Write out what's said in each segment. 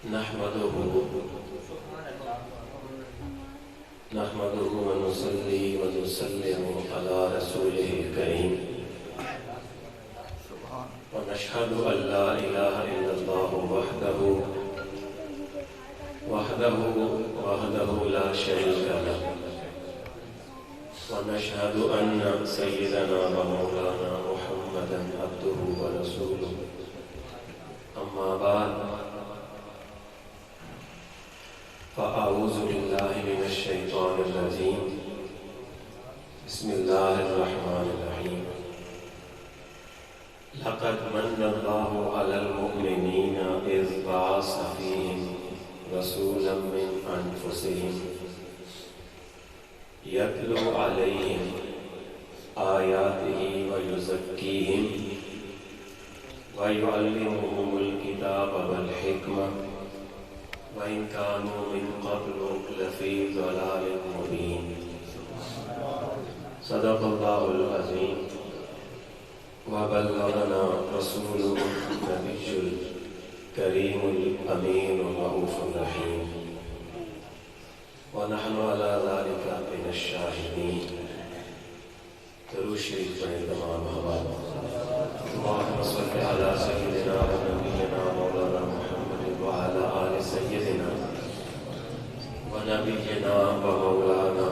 نحمده ونصلي ونسلم على رسوله الكريم ونشهد أن لا إله إلا الله وحده لا شريك له ونشهد أن سيدنا ومولانا محمدا عبده ورسوله أما بعد فأعوذ بالله من الشيطان الرجيم بسم الله الرحمن الرحيم لقد من الله على المؤمنين إذ بعث فيهم رسولا من أنفسهم يتلو عليهم آياته ويزكيهم ويعلمهم الكتاب والحكمة وإن كانوا من قبل لفي ضلال مبين صدق الله العظيم وبلغنا رسوله النبي الكريم الأمين الرؤوف الرحيم ونحن على ذلك من الشاهدين. درود شریف پڑھیں تمام احباب. اللهم صل على سيدنا ونبينا مولانا محمد وعلى آل سيدنا ونبينا ومولانا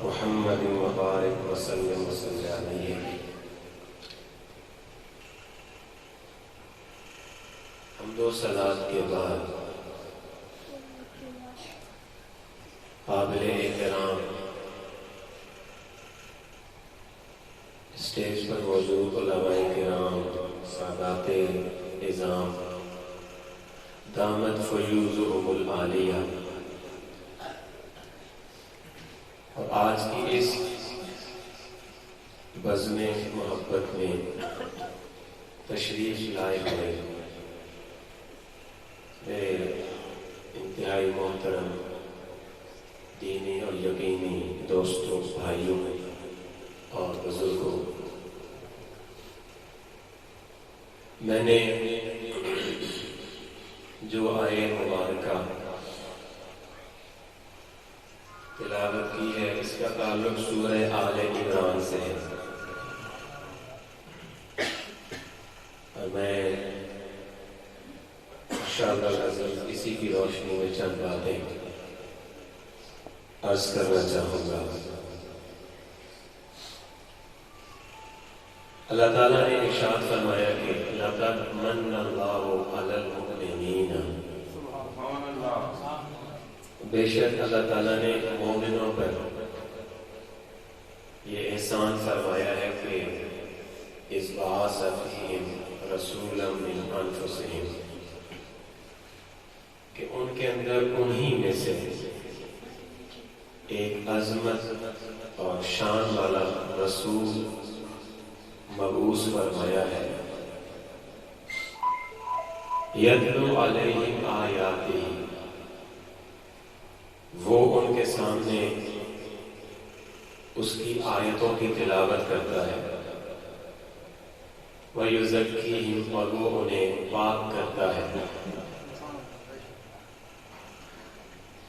محمد وبارك وسلم عليه. حمد و صلات کے بعد قابل احترام اسٹیج پر موجود علماء کرام، سادات اعظام، دامت فیوزہم العالیہ، اور آج کی اس بزم محبت میں تشریف لائے ہوئے میرے انتہائی محترم دینی اور یقینی دوستوں، بھائیوں اور بزرگوں، میں نے جو آیے مبارکہ تلاوت کی ہے اس کا تعلق سورہ آل عمران سے ہے، اور میں انشاءاللہ العزیز اسی کی روشنی میں چند باتیں عرض کرنا چاہوں گا. اللہ تعالیٰ نے ارشاد فرمایا کہ لَقَدْ مَنَّ اللَّهُ عَلَى الْمُؤْمِنِينَ، بے شک اللہ تعالیٰ نے مومنوں پر یہ احسان فرمایا ہے کہ اِذْ بَعَثَ فِيهِمْ رَسُولًا مِّنْ أَنفُسِهِمْ، کہ ان کے اندر انہی میں سے ایک عظمت اور شان والا رسول مبعوث فرمایا ہے. یتلو علیہم آیاتہ، وہ ان کے سامنے اس کی آیتوں کی تلاوت کرتا ہے. ویزکیہم، اور وہ انہیں پاک کرتا ہے.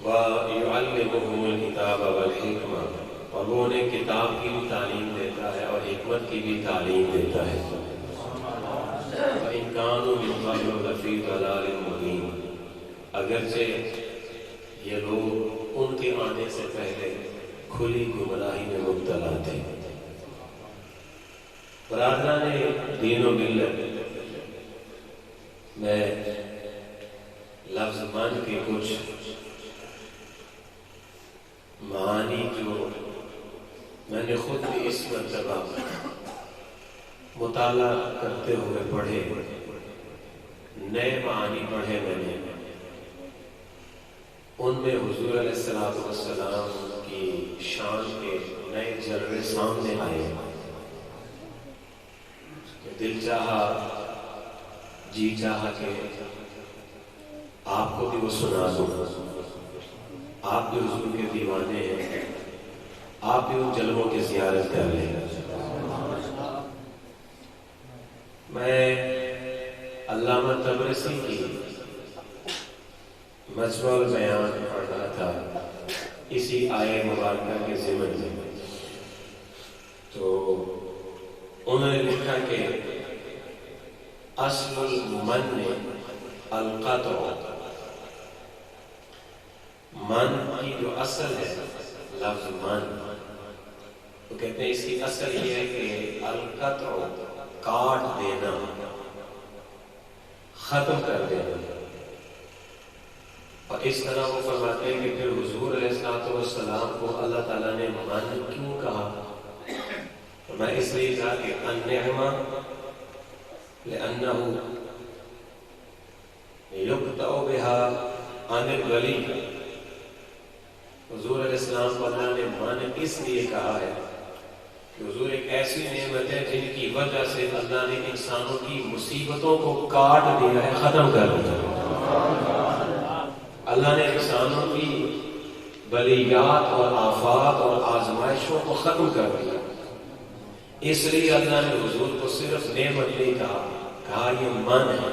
وَيُعَلِّمُهُمُ الْكِتَابَ وَالْحِكْمَةَ، اور وہ انہیں کتاب کی بھی تعلیم دیتا ہے اور حکمت کی بھی تعلیم دیتا ہے. وَإِنْ كَانُوا مِنْ قَبْلُ لَفِي ضَلَالٍ مُبِينٍ، اگرچہ یہ لوگ ان کے آنے سے پہلے کھلی گمراہی میں مبتلا تھے. برادران دین و ملت، میں لفظ من کے کچھ معانی جو میں نے خود بھی اس مرتبہ مطالعہ کرتے ہوئے پڑھے، نئے معانی پڑھے میں نے، ان میں حضور علیہ السلام کی شان کے نئے جلوے سامنے آئے. دل چاہا، جی چاہا کہ آپ کو بھی وہ سنا دوں. آپ بھی حضور کے دیوانے ہیں، آپ بھی ان جلووں کی زیارت کر لیں. میں علامہ طبرسی کی مجموع بیان پڑھنا تھا اسی آیہ مبارکہ کے ضمن میں، تو انہوں نے لکھا کہ اصل المن القطع، من کی جو اصل ہے لفظ من، وہ کہتے ہیں اس کی اصل یہ ہے کہ القطع کاٹ دینا، ختم کر دینا۔ اور اس طرح وہ فرماتے ہیں کہ پھر حضور علیہ السلام کو اللہ تعالیٰ نے من کیوں کہا؟ میں اس لیے کہا کہ النعمہ لأنه يقطع بها عن الولی، حضور علیہ السلام کو اللہ نے من اس لیے کہا ہے کہ حضور ایک ایسی نعمت ہے جن کی وجہ سے اللہ نے انسانوں کی مصیبتوں کو کاٹ دیا ہے، ختم کر دیا ہے۔ اللہ نے انسانوں کی بلیات اور آفات اور آزمائشوں کو ختم کر دیا، اس لیے اللہ نے حضور کو صرف نعمت نہیں کہا یہ من ہے۔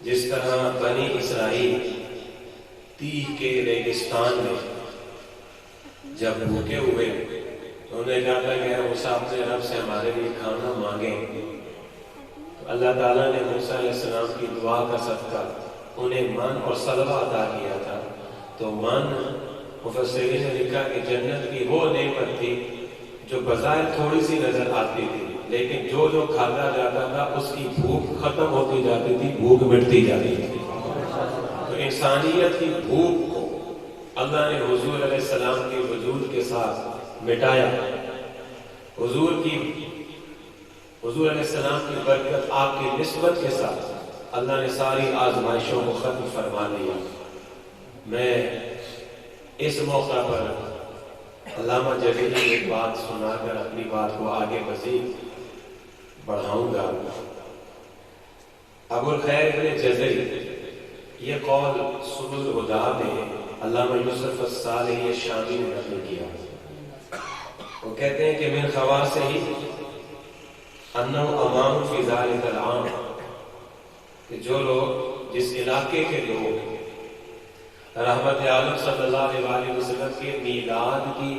جس طرح بنی اسرائیل تیہ کے ریگستان میں جب بھوکے ہوئے تو انہوں نے کہا کہ اے موسیٰ اپنے رب سے ہمارے لیے کھانا مانگیں، تو اللہ تعالیٰ نے موسیٰ علیہ السلام کی دعا کا صدقہ انہیں من اور سلوہ عطا کیا تھا۔ تو من مفسرین نے لکھا کہ جنت کی وہ نعمت تھی جو بظاہر تھوڑی سی نظر آتی تھی، لیکن جو کھاتا جاتا تھا اس کی بھوک ختم ہوتی جاتی تھی، بھوک مٹتی جاتی تھی۔ تو انسانیت کی بھوک کو اللہ نے حضور علیہ السلام کے وجود کے ساتھ مٹایا۔ حضور علیہ السلام کی برکت، آپ کی نسبت کے ساتھ اللہ نے ساری آزمائشوں کو ختم فرما دیا۔ میں اس موقع پر علامہ جلیل کی ایک بات سنا کر اپنی بات کو آگے مزید بڑھاؤں گا۔ ابو الخیر ابن جزری، یہ قول سبل الہدی میں علامہ یوسف الصالح شامی نے نقل کیا۔ وہ کہتے ہیں کہ من خواصہ انہ امام فی ذلک العام، کہ جو لوگ، جس علاقے کے لوگ رحمت عالم صلی اللہ علیہ وسلم کے میلاد کی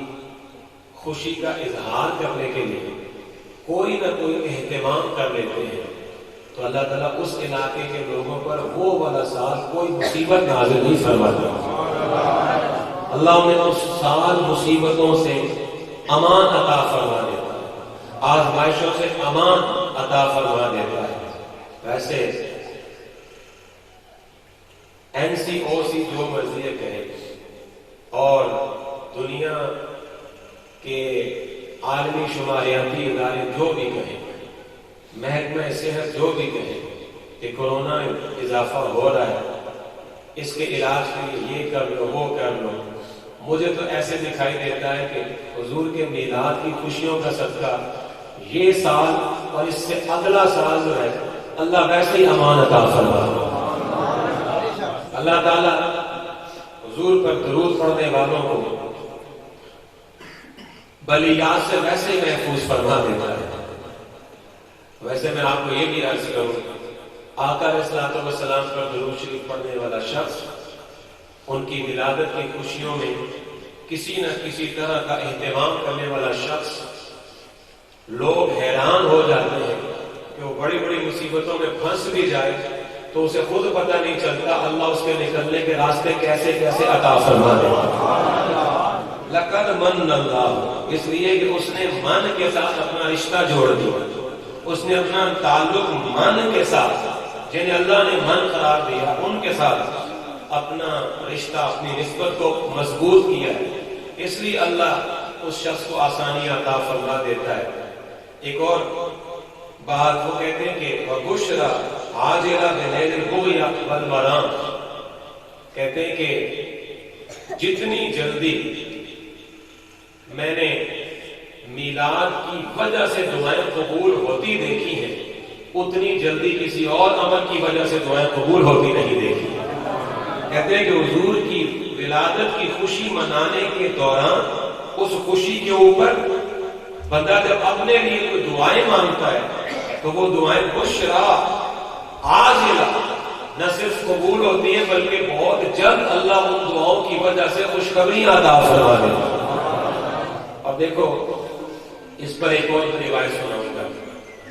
خوشی کا اظہار کرنے کے لیے کوئی نہ کوئی اہتمام کر لیتے ہیں، تو اللہ تعالیٰ اس علاقے کے لوگوں پر وہ والا سال کوئی مصیبت نازل نہیں فرماتا۔ اللہ انہیں اس سال مصیبتوں سے امان عطا فرما دیتا ہے، آزمائشوں سے امان عطا فرما دیتا ہے۔ ویسے NCOC جو مرضی کہے اور دنیا کے عالمی شماریاتی ادارے جو بھی کہیں، محکمہ صحت جو بھی کہے کہ کورونا اضافہ ہو رہا ہے، اس کے علاج کے لیے یہ کر لو وہ کر لو، مجھے تو ایسے دکھائی دیتا ہے کہ حضور کے میلاد کی خوشیوں کا صدقہ یہ سال اور اس سے اگلا سال جو ہے اللہ ویسے ہی امان عطا فرما۔ اللہ تعالیٰ حضور پر درود پڑھنے والوں کو بلیات سے ویسے ہی محفوظ فرما دیتا ہے۔ ویسے میں آپ کو یہ بھی عرض کروں، آقا علیہ السلام پر درود شریف پڑھنے والا شخص ان کی ولادت کی خوشیوں میں کسی نہ کسی طرح کا اہتمام کرنے والا شخص، لوگ حیران ہو جاتے ہیں کہ وہ بڑی بڑی مصیبتوں میں پھنس بھی جائے تو اسے خود پتہ نہیں چلتا اللہ اس کے نکلنے کے راستے کیسے کیسے عطا فرما دیتا ہے۔ لقد من اللہ، اس لیے کہ اس نے من کے ساتھ اپنا رشتہ جوڑ دیا، اس نے اپنا تعلق من کے ساتھ، جنہیں اللہ نے من قرار دیا ان کے ساتھ اپنا رشتہ، اپنی نسبت کو مضبوط کیا ہے، اس لیے اللہ اس شخص کو آسانی عطا فرما دیتا ہے۔ ایک اور بات وہ کہتے ہیں کہ وَبُشْرَى عَاجِلَةً بِنَيْلِ الْبُغْيَ وَالْمَرَامِ، کہتے ہیں کہ جتنی جلدی میں نے میلاد کی وجہ سے دعائیں قبول ہوتی دیکھی ہیں، اتنی جلدی کسی اور عمل کی وجہ سے دعائیں قبول ہوتی نہیں دیکھی۔ کہتے ہیں کہ حضور کی ولادت کی خوشی منانے کے دوران اس خوشی کے اوپر بندہ جب اپنے لیے کوئی دعائیں مانگتا ہے تو وہ دعائیں بشرا عاجلہ، نہ صرف قبول ہوتی ہیں بلکہ بہت جلد اللہ ان دعاؤں کی وجہ سے خوشخبری عطا فرما دیتا۔ اب دیکھو اس پر ایک اور روایت سناؤں گا۔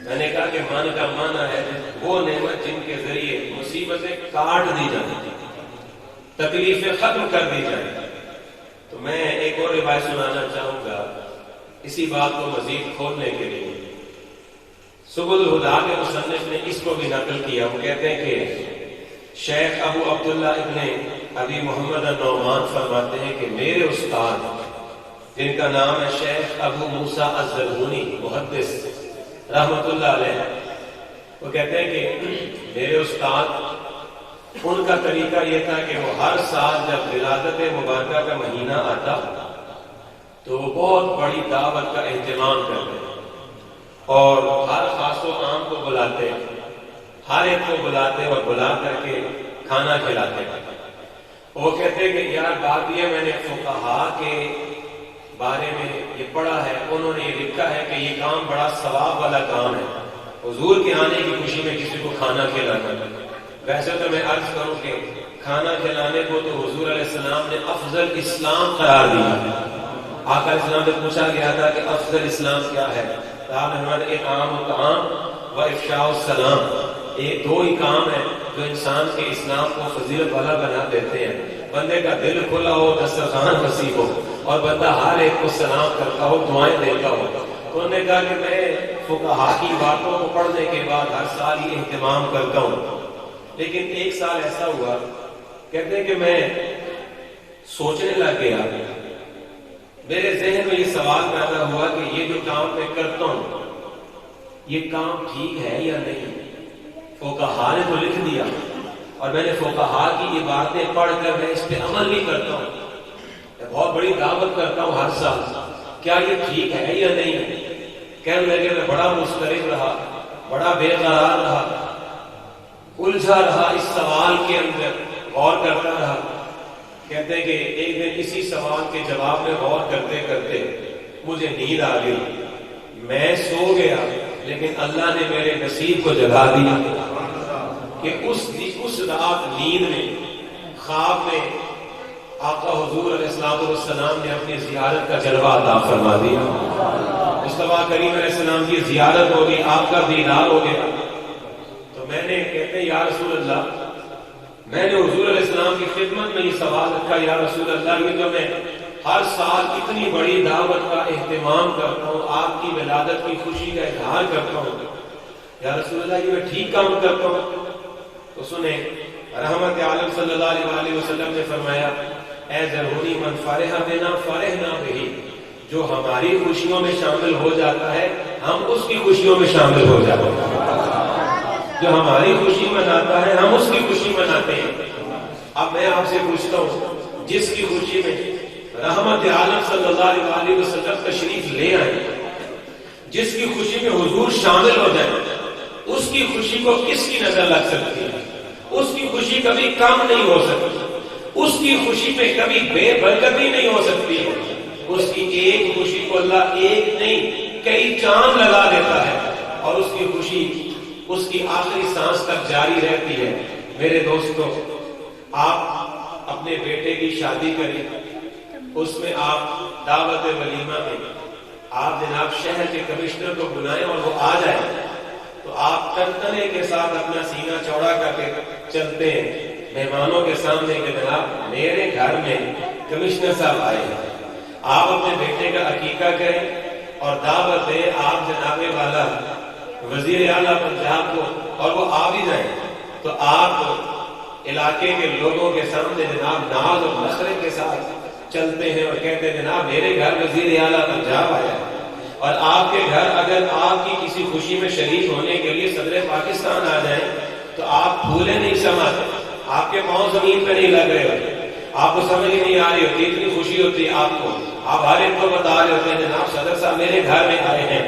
میں نے کہا کہ من کا معنی ہے وہ نعمت جن کے ذریعے مصیبتیں کاٹ دی جائیں، تکلیفیں ختم کر دی جائیں۔ تو میں ایک اور روایت سنانا چاہوں گا اسی بات کو مزید کھولنے کے لیے۔ سبل الہدیٰ کے مصنف نے اس کو بھی نقل کیا۔ وہ کہتے ہیں کہ شیخ ابو عبداللہ ابن ابی محمد النعمان فرماتے ہیں کہ میرے استاد جن کا نام ہے شیخ ابو موسیٰ الزرغونی محدث رحمت اللہ علیہ، وہ کہتے ہیں کہ میرے استاد ان کا طریقہ یہ تھا کہ وہ ہر سال جب ولادت مبارکہ کا مہینہ آتا تو وہ بہت بڑی دعوت کا اہتمام کرتے اور ہر خاص و عام کو بلاتے، ہر ایک کو بلاتے اور بلا کر کے کھانا کھلاتے۔ وہ کہتے کہ یار بات یہ میں نے فقہاء کے بارے میں یہ پڑھا ہے، انہوں نے یہ لکھا ہے کہ یہ کام بڑا ثواب والا کام ہے، حضور کے آنے کی خوشی میں کسی کو کھانا کھلانا۔ ویسے تو میں عرض کروں کہ کھانا کھلانے کو تو حضور علیہ السلام نے افضل اسلام قرار دیا۔ آقا علیہ السلام سے پوچھا گیا تھا کہ افضل اسلام کیا ہے؟ اطعام الطعام و افشاء السلام، یہ دو ہی کام ہیں جو انسان کے اسلام کو فضیلت والا بنا دیتے ہیں۔ بندے کا دل کھلا ہو، دسترخوان وسیع ہو اور بندہ ہر ایک کو سلام کرتا ہو، دعائیں دیتا ہو۔ تو انہوں نے کہا کہ میں فقہاء کی باتوں کو پڑھنے کے بعد ہر سال یہ اہتمام کرتا ہوں، لیکن ایک سال ایسا ہوا، کہتے ہیں کہ میں سوچنے لگ گیا، میرے ذہن میں یہ سوال پیدا ہوا کہ یہ جو کام میں کرتا ہوں یہ کام ٹھیک ہے یا نہیں؟ فقہاء نے تو لکھ دیا اور میں نے فقہاء کی یہ باتیں پڑھ کر میں اس پہ عمل نہیں کرتا ہوں، میں بہت بڑی دعوت کرتا ہوں ہر سال، کیا یہ ٹھیک ہے یا نہیں؟ کہنے لگے میں بڑا مضطرب رہا، بڑا بے قرار رہا، الجھا رہا اس سوال کے اندر، غور کرتا رہا۔ کہتے ہیں کہ ایک دن اسی سوال کے جواب میں غور کرتے کرتے مجھے نیند آ گئی، میں سو گیا لیکن اللہ نے میرے نصیب کو جگا دیا کہ اس رات نیند میں خواب میں آقا حضور علیہ السلام نے اپنی زیارت کا جلوہ عطا فرما دیا۔ مصطفیٰ کریم علیہ السلام کی زیارت ہو گئی، آپ کا دیدار ہو گیا۔ تو میں نے کہتے ہیں یا رسول اللہ، میں نے حضور علیہ السلام کی خدمت میں یہ سوال رکھا، یا رسول اللہ یہ جو میں ہر سال اتنی بڑی دعوت کا اہتمام کرتا ہوں، آپ کی ولادت کی خوشی کا اظہار کرتا ہوں، یا رسول اللہ یہ میں ٹھیک کام کرتا ہوں؟ تو سنیں، رحمت عالم صلی اللہ علیہ وسلم نے فرمایا، اے ذرہونی من فرح بنا فرحنا بہ، جو ہماری خوشیوں میں شامل ہو جاتا ہے ہم اس کی خوشیوں میں شامل ہو جاتے ہیں، جو ہماری خوشی مناتا ہے ہم اس کی خوشی مناتے ہیں۔ اب میں آپ سے پوچھتا ہوں، جس کی خوشی میں رحمت عالم صلی اللہ علیہ وسلم تشریف لے آئے، جس کی خوشی میں حضور شامل ہو جائے، اس کی خوشی کو کس کی نظر لگ سکتی ہے؟ اس کی خوشی کبھی کم نہیں ہو سکتی، اس کی خوشی میں کبھی بے برکتی نہیں ہو سکتی ہے۔ اس کی ایک خوشی کو اللہ ایک نہیں کئی چاند لگا دیتا ہے اور اس کی خوشی اس کی آخری سانس تک جاری رہتی ہے۔ میرے دوستو، آپ اپنے بیٹے کی شادی کریں، اس میں آپ دعوت ولیمہ میں آپ جناب شہر کے کمشنر کو بلائیں اور وہ آ جائے، تو آپ تنتنے کے ساتھ اپنا سینہ چوڑا کر کے چلتے ہیں مہمانوں کے سامنے کہ جناب میرے گھر میں کمشنر صاحب آئے ہیں، آپ اپنے بیٹے کا عقیقہ کریں اور دعوت دیں آپ جناب والا وزیر اعلیٰ پنجاب کو، اور وہ آ بھی جائیں تو آپ علاقے کے لوگوں کے سامنے جناب ناز اور نخرے کے ساتھ چلتے ہیں اور کہتے ہیں جناب میرے گھر وزیر اعلیٰ پنجاب آیا ہے۔ اور آپ کے گھر اگر آپ کی کسی خوشی میں شریک ہونے کے لیے صدر پاکستان آ جائیں تو آپ پھولے نہیں سماتے، آپ کے پاؤں زمین پہ نہیں لگ رہے ہوتے، آپ کو سمجھ نہیں آ رہی ہوتی، اتنی خوشی ہوتی ہے آپ کو، آپ ہر ایک کو بتا رہے ہوتے ہیں جناب صدر صاحب میرے گھر میں آئے ہیں۔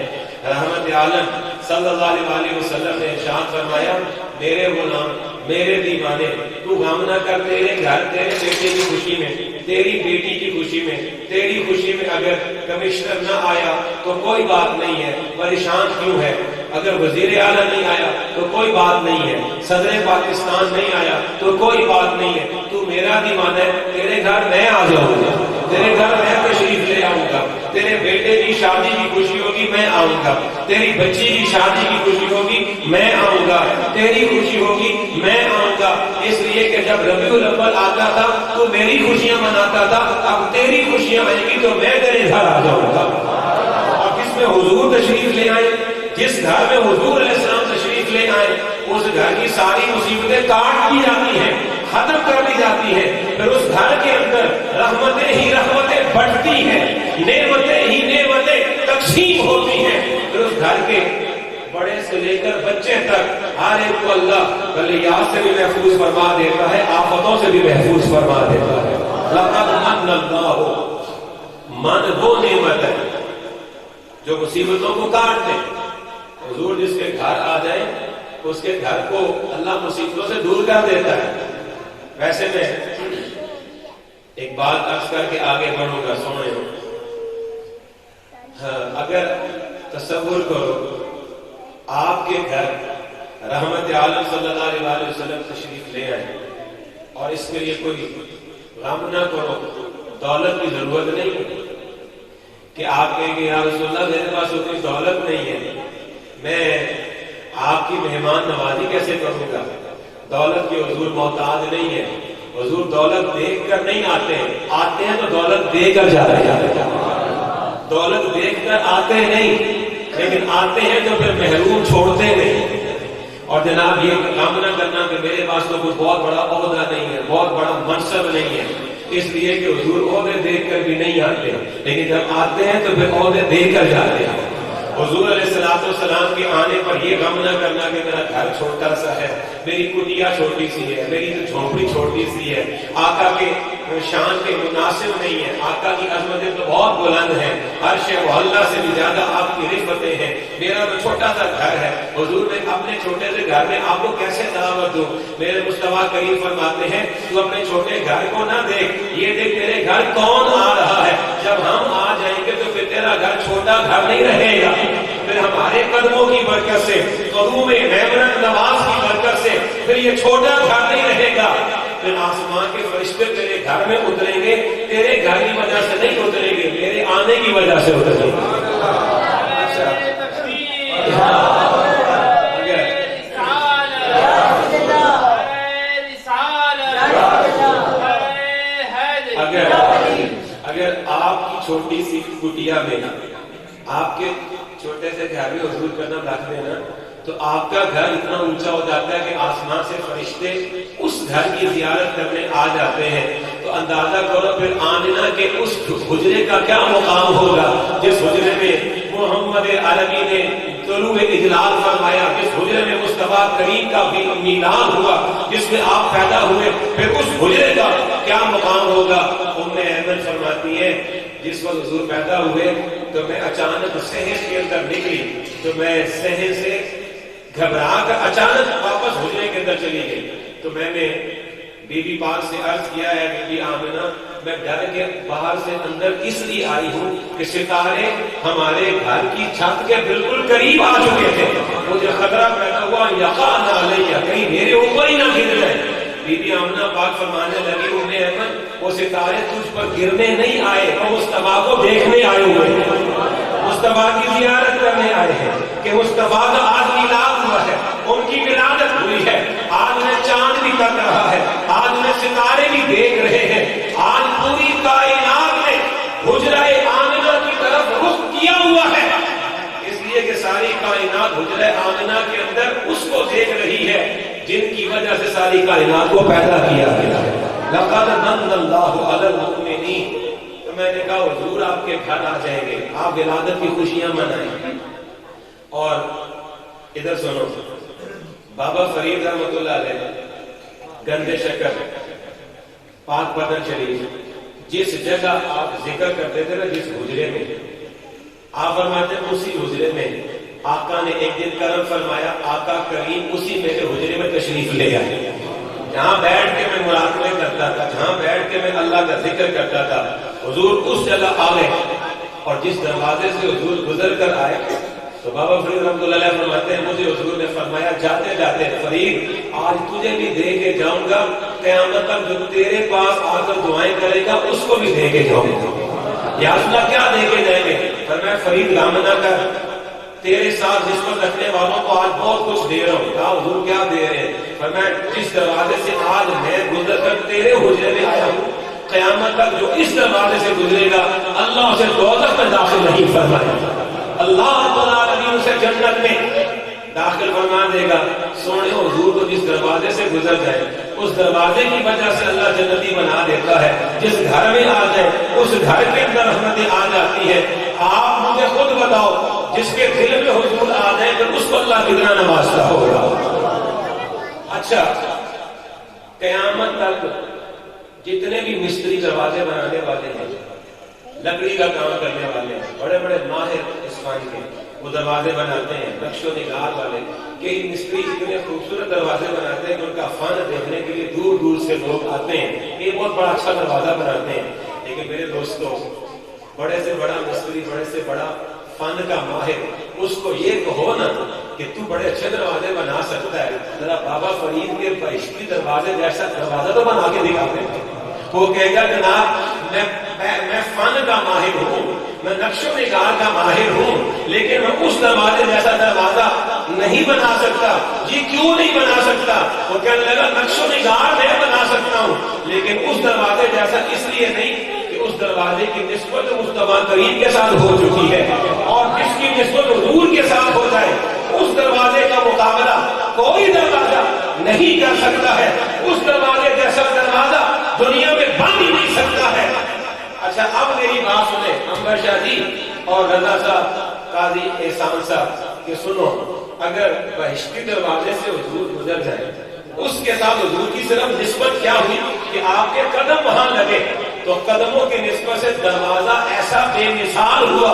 رحمت عالم صلی اللہ علیہ وسلم نے ارشاد فرمایا، میرے غلام، میرے دیوانے، تو غم نہ کر، تیرے گھر تیرے بیٹے کی خوشی میں، تیری بیٹی کی خوشی میں، تیری خوشی میں اگر کمشنر نہ آیا تو کوئی بات نہیں ہے، پریشان کیوں ہے؟ اگر وزیر اعلیٰ نہیں آیا تو کوئی بات نہیں ہے، صدر پاکستان نہیں آیا تو کوئی بات نہیں ہے، تو میرا دیوانہ ہے، تیرے گھر میں آ جاؤں گا، تیرے گھر میں تشریف لے آؤں گا، تیرے بیٹے کی شادی کی خوشی ہوگی میں آؤں گا، تیری بچی کی شادی کی خوشی ہوگی میں آؤں گا، تیری خوشی ہوگی میں آؤں گا۔ اس لیے کہ جب ربیع الاول آتا تھا تو میری خوشیاں مناتا تھا، اب تیری خوشیاں آئیں گی تو میں تیرے گھر آ جاؤں گا۔ اور جس میں حضور تشریف لے آئے، جس گھر میں حضور علیہ السلام تشریف لے آئے، اس گھر کی ساری مصیبتیں کاٹ دی جاتی ہیں، ختم کر دی جاتی ہیں، پھر اس گھر کے اندر رحمتیں ہی رحمتیں بڑھتی ہیں، نعمتیں ہی نعمتیں تقسیم ہوتی ہیں، پھر اس گھر کے بڑے سے لے کر بچے تک ہر ایک کو اللہ بلیات سے بھی محفوظ فرما دیتا ہے، آفتوں سے بھی محفوظ فرما دیتا ہے۔ لقد من اللہ، من وہ نعمت ہے جو مصیبتوں کو کاٹ دے۔ حضور جس کے گھر آ جائے اس کے گھر کو اللہ مصیبتوں سے دور کر دیتا ہے۔ ویسے میں ایک بات عرض کر کے آگے بڑھوں گا، سنیں۔ اگر تصور کرو آپ کے گھر رحمت عالم صلی اللہ علیہ وسلم تشریف لے آئے اور اس کے لیے کوئی غم نہ کرو، دولت کی ضرورت نہیں کہ آپ کہیں گے یا رسول اللہ میرے پاس اتنی دولت نہیں ہے، میں آپ کی مہمان نوازی کیسے کروں گا؟ دولت کی حضور محتاج نہیں ہے، حضور دولت دیکھ کر نہیں آتے ہیں، آتے ہیں تو دولت دے کر جاتے ہیں، دولت دیکھ کر آتے نہیں، لیکن آتے ہیں تو پھر محروم چھوڑتے نہیں۔ اور جناب یہ کام نہ کرنا کہ میرے پاس تو کوئی بہت بڑا عہدہ نہیں ہے، بہت بڑا منصب نہیں ہے، اس لیے کہ حضور عہدے دیکھ کر بھی نہیں آتے، لیکن جب آتے ہیں تو پھر عہدے دے کر جاتے ہیں۔ حضور علیہ السلام کے آنے پر یہ غم نہ کرنا کہ میرا گھر چھوٹا سا ہے، میری کٹیا چھوٹی سی ہے، میری جھونپڑی چھوٹی سی ہے، آقا کے شان کے مناسب نہیں ہے، آقا کی عظمتیں تو بہت بلند ہیں، عرش معلیٰ سے بھی زیادہ آپ کی رفعتیں ہیں، میرا تو چھوٹا سا گھر ہے۔ حضور نے اپنے چھوٹے سے گھر میں آپ کو کیسے دعوت دوں؟ میرے مصطفیٰ کریم فرماتے ہیں تو اپنے چھوٹے گھر کو نہ دیکھ، یہ دیکھ میرے گھر کون آ رہا ہے، جب ہم آ جائیں گے تو پھر تیرا گھر چھوٹا گھر نہیں رہے گا، پھر ہمارے قدموں کی برکت سے، قدوم میمنت نواز کی برکت سے پھر یہ چھوٹا گھر نہیں رہے گا، پھر آسمان کے فرشتے تیرے گھر میں اتریں گے، تیرے گھر کی وجہ سے نہیں اتریں گے، میرے آنے کی وجہ سے اتریں گے۔ اگر آپ کی چھوٹی سی کٹیا میں آپ کے چھوٹے سے گھر میں حضور کرنا رکھ دینا تو آپ کا گھر اتنا اونچا ہو جاتا ہے کہ آسمان سے فرشتے اس گھر کی زیارت کرنے آ جاتے ہیں، تو اندازہ کرو پھر آمنہ کے اس حجرے کا کیا مقام ہوگا جس حجرے میں محمد عربی نے طلوع اجلال فرمایا، جس حجرے میں مصطفیٰ کریم کا میلاد ہوا، جس میں آپ پیدا ہوئے، پھر اس حجرے کا کیا مقام ہوگا؟ ام ایمن فرماتی ہے جس وقت حضور پیدا ہوئے تو میں اچانک صحن کے اندر نکلی، تو میں صحن سے گھبرا کر اچانک واپس حجرے کے اندر چلی گئی، تو میں نے بی بی پاک سے عرض کیا ہے بی بی آمنہ میں ڈر کے باہر سے اندر اس لیے آئی ہوں کہ ستارے ہمارے گھر کی چھت کے بالکل قریب آ چکے تھے، مجھے خطرہ پیدا ہوا یقین علیہ کہیں میرے اوپر ہی نہ گر جائے۔ بی بی آمنہ پاک فرمانے لگی ام ایمن وہ ستارے تجھ پر گرنے نہیں آئے، وہ مصطفیٰ کو دیکھنے آئے ہوئے ہیں، مصطفیٰ کی زیارت کرنے آئے ہیں کہ مصطفیٰ کا آج میلاد ہوا ہے، ان کی ولادت ہوئی ہے، آج انہیں چاند بھی کر رہا ہے، آج انہیں ستارے بھی دیکھ رہے ہیں، آج پوری کائنات میں حجرہ آمنہ کی طرف رخ کیا ہوا ہے، اس لیے کہ ساری کائنات حجرہ آمنہ کے اندر اس کو دیکھ رہی ہے جن کی وجہ سے ساری کائنات کو پیدا کیا گیا ہے۔ لقد من اللہ علی المؤمنین، تو میں نے کہا حضور آپ کے گھر آ جائیں گے، آپ ولادت کی خوشیاں منائیں۔ اور ادھر سنو، بابا فرید رحمۃ اللہ علیہ گندے شکر پاک بدن شریف جس جگہ آپ ذکر کرتے تھے نا، جس حجرے میں آپ فرماتے ہیں اسی حجرے میں آقا نے ایک دن کرم فرمایا، آقا کریم اسی میرے حجرے میں تشریف لے آئے، جہاں بیٹھ کے میں مراقبے کرتا تھا، جہاں بیٹھ کے میں اللہ کا ذکر کرتا تھا، حضور اس جگہ آ گئے، اور جس دروازے سے حضور گزر کر آئے تو بابا فرید رحمۃ اللہ علیہ فرماتے ہیں مجھے حضور نے فرمایا جاتے جاتے فرید آج تجھے بھی دے کے جاؤں گا، قیامت تک جو تیرے پاس آ کر دعائیں کرے گا اس کو بھی دے کے جاؤں گا۔ یا رسول اللہ کیا دے کے جائیں گے؟ فرمایا فرید غم نہ کر، تیرے ساتھ نسبت رکھنے والوں کو آج بہت کچھ دے رہا ہوں۔ کہا حضور کیا دے رہے ہیں؟ فرمایا جس دروازے سے آج میں گزر کر تیرے حجرے میں آیا ہوں، قیامت تک جو اس دروازے سے گزرے گا اللہ اسے دوزخ میں داخل نہیں فرمائے گا، اللہ رب العالمین اسے جنت میں داخل فرما دے گا۔ سونے حضور کو جس دروازے سے گزر جائے اس دروازے کی وجہ سے اللہ جنتی بنا دیتا ہے۔ جس گھر میں آ جائے اس گھر کے اندر رحمتیں آ جاتی ہے۔ آپ مجھے خود بتاؤ جس کے دل میں حضور آ جائے تو اس کو اللہ کتنا نوازتا ہوگا۔ اچھا قیامت تک جتنے بھی مستری دروازے بنانے والے ہیں، لکڑی کا کام کرنے والے ہیں، بڑے بڑے ماہر اسفان کے، وہ دروازے بناتے ہیں، نقش و نگار والے، کہ مستری اتنے خوبصورت دروازے بناتے ہیں کہ ان کا فن دیکھنے کے لیے دور دور سے لوگ آتے ہیں، یہ بہت بڑا اچھا دروازہ بناتے ہیں۔ لیکن میرے دوستوں، بڑے سے بڑا مستری، بڑے سے بڑا فن کا ماہر، اس کو یہ کہو نا کہ تو بڑے اچھے دروازے بنا سکتا ہے، ذرا بابا فرید کے بہشتی دروازے جیسا دروازہ تو بنا کے دکھا دیں۔ وہ کہے گا جناب میں فن کا ماہر ہوں، میں نقش و نگار کا ماہر ہوں، لیکن میں اس دروازے جیسا دروازہ نہیں بنا سکتا۔ جی کیوں نہیں بنا سکتا؟ وہ کہنے لگا نقش و نگار میں بنا سکتا ہوں لیکن اس دروازے جیسا اس لیے نہیں کہ اس دروازے کی نسبت مصطفیٰ کریم کے ساتھ ہو چکی ہے، اور جس کی نسبت حضور کے ساتھ ہو جائے اس دروازے کا مقابلہ کوئی دروازہ نہیں کر سکتا ہے۔ اس دروازے جیسا دروازہ دنیا میں بن ہی نہیں سکتا ہے۔ اچھا اب میری بات سنیں انور شاہ جی اور رضا صاحب، قاضی احسان صاحب، کہ سنو اگر بہشتی دروازے سے حضور گزر جائے، اس کے ساتھ حضور کی صرف نسبت کیا ہوئی کہ آپ کے قدم وہاں لگے، تو قدموں کی نسبت سے دروازہ ایسا بے مثال ہوا